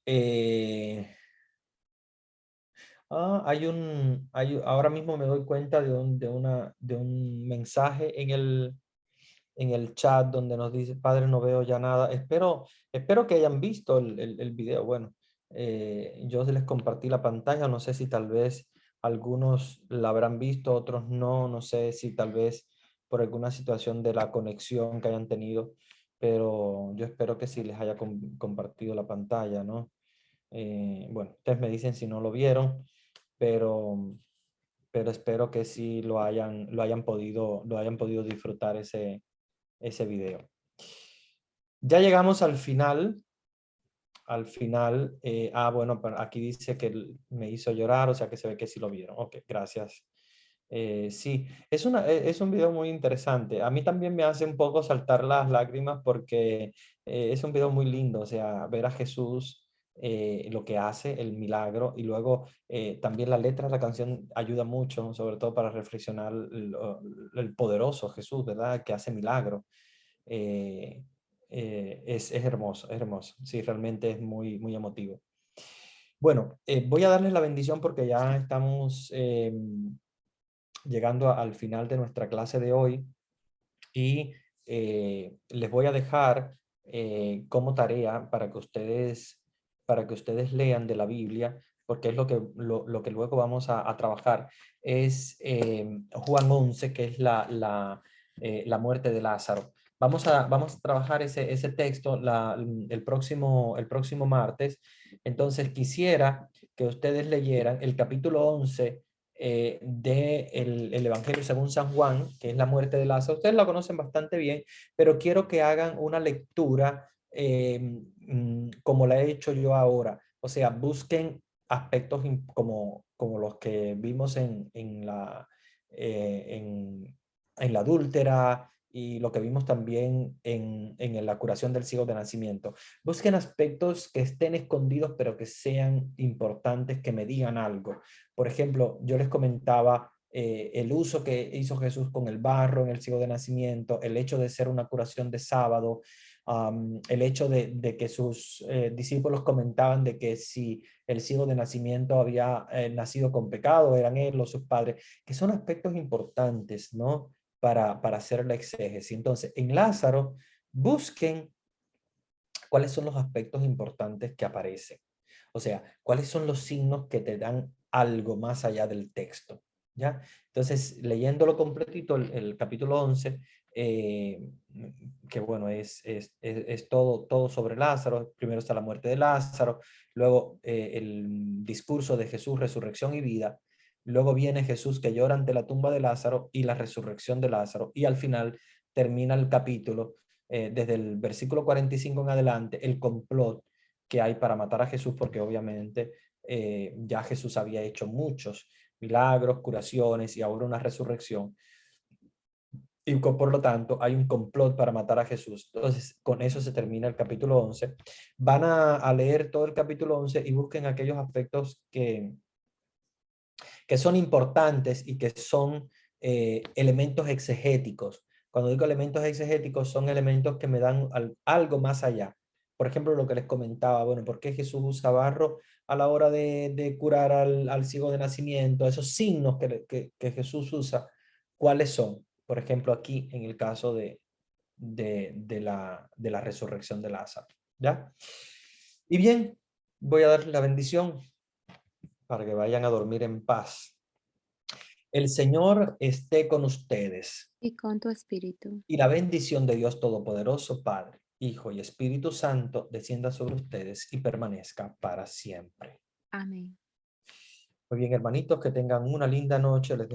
ahora mismo me doy cuenta de un mensaje en el chat donde nos dice, Padre, no veo ya nada. Espero que hayan visto el video. Bueno, yo les compartí la pantalla, no sé si tal vez algunos la habrán visto, otros no, no sé si tal vez por alguna situación de la conexión que hayan tenido, pero yo espero que sí les haya compartido la pantalla, ¿no? Bueno, ustedes me dicen si no lo vieron, pero espero que sí lo hayan podido disfrutar ese video. Ya llegamos al final. Bueno, aquí dice que me hizo llorar, o sea que se ve que sí lo vieron. Ok, gracias. Sí, es un video muy interesante. A mí también me hace un poco saltar las lágrimas porque es un video muy lindo, o sea, ver a Jesús, lo que hace, el milagro, y luego también la letra de la canción ayuda mucho, sobre todo para reflexionar el poderoso Jesús, ¿verdad? Que hace milagro. Es hermoso, es hermoso. Sí, realmente es muy, muy emotivo. Bueno, voy a darles la bendición porque ya estamos llegando al final de nuestra clase de hoy, y les voy a dejar como tarea para que ustedes lean de la Biblia, porque es lo que luego vamos a trabajar. Es Juan 11, que es la muerte de Lázaro. Vamos a trabajar ese texto el próximo martes. Entonces quisiera que ustedes leyeran el capítulo 11 del Evangelio según San Juan, que es la muerte de Lázaro. Ustedes la conocen bastante bien, pero quiero que hagan una lectura como la he hecho yo ahora. O sea, busquen aspectos como los que vimos en la adúltera, y lo que vimos también en la curación del ciego de nacimiento. Busquen aspectos que estén escondidos, pero que sean importantes, que me digan algo. Por ejemplo, yo les comentaba el uso que hizo Jesús con el barro en el ciego de nacimiento, el hecho de ser una curación de sábado. el hecho de que sus discípulos comentaban de que si el ciego de nacimiento había nacido con pecado, eran él o sus padres, que son aspectos importantes, ¿no? Para hacer la exégesis. Entonces, en Lázaro, busquen cuáles son los aspectos importantes que aparecen. O sea, cuáles son los signos que te dan algo más allá del texto, ¿ya? Entonces, leyéndolo completito, el capítulo 11, que bueno, es todo sobre Lázaro. Primero está la muerte de Lázaro, luego el discurso de Jesús, resurrección y vida. Luego viene Jesús que llora ante la tumba de Lázaro y la resurrección de Lázaro. Y al final termina el capítulo, desde el versículo 45 en adelante, el complot que hay para matar a Jesús, porque obviamente ya Jesús había hecho muchos milagros, curaciones y ahora una resurrección. Y por lo tanto hay un complot para matar a Jesús. Entonces, con eso se termina el capítulo 11. Van a leer todo el capítulo 11 y busquen aquellos aspectos que son importantes y que son elementos exegéticos. Cuando digo elementos exegéticos, son elementos que me dan algo más allá. Por ejemplo, lo que les comentaba, bueno, ¿por qué Jesús usa barro a la hora de curar al ciego de nacimiento? Esos signos que Jesús usa, ¿cuáles son? Por ejemplo, aquí en el caso de la resurrección de Lázaro, ¿ya? Y bien, voy a dar la bendición para que vayan a dormir en paz. El Señor esté con ustedes. Y con tu espíritu. Y la bendición de Dios Todopoderoso, Padre, Hijo y Espíritu Santo, descienda sobre ustedes y permanezca para siempre. Amén. Muy bien, hermanitos, que tengan una linda noche. Les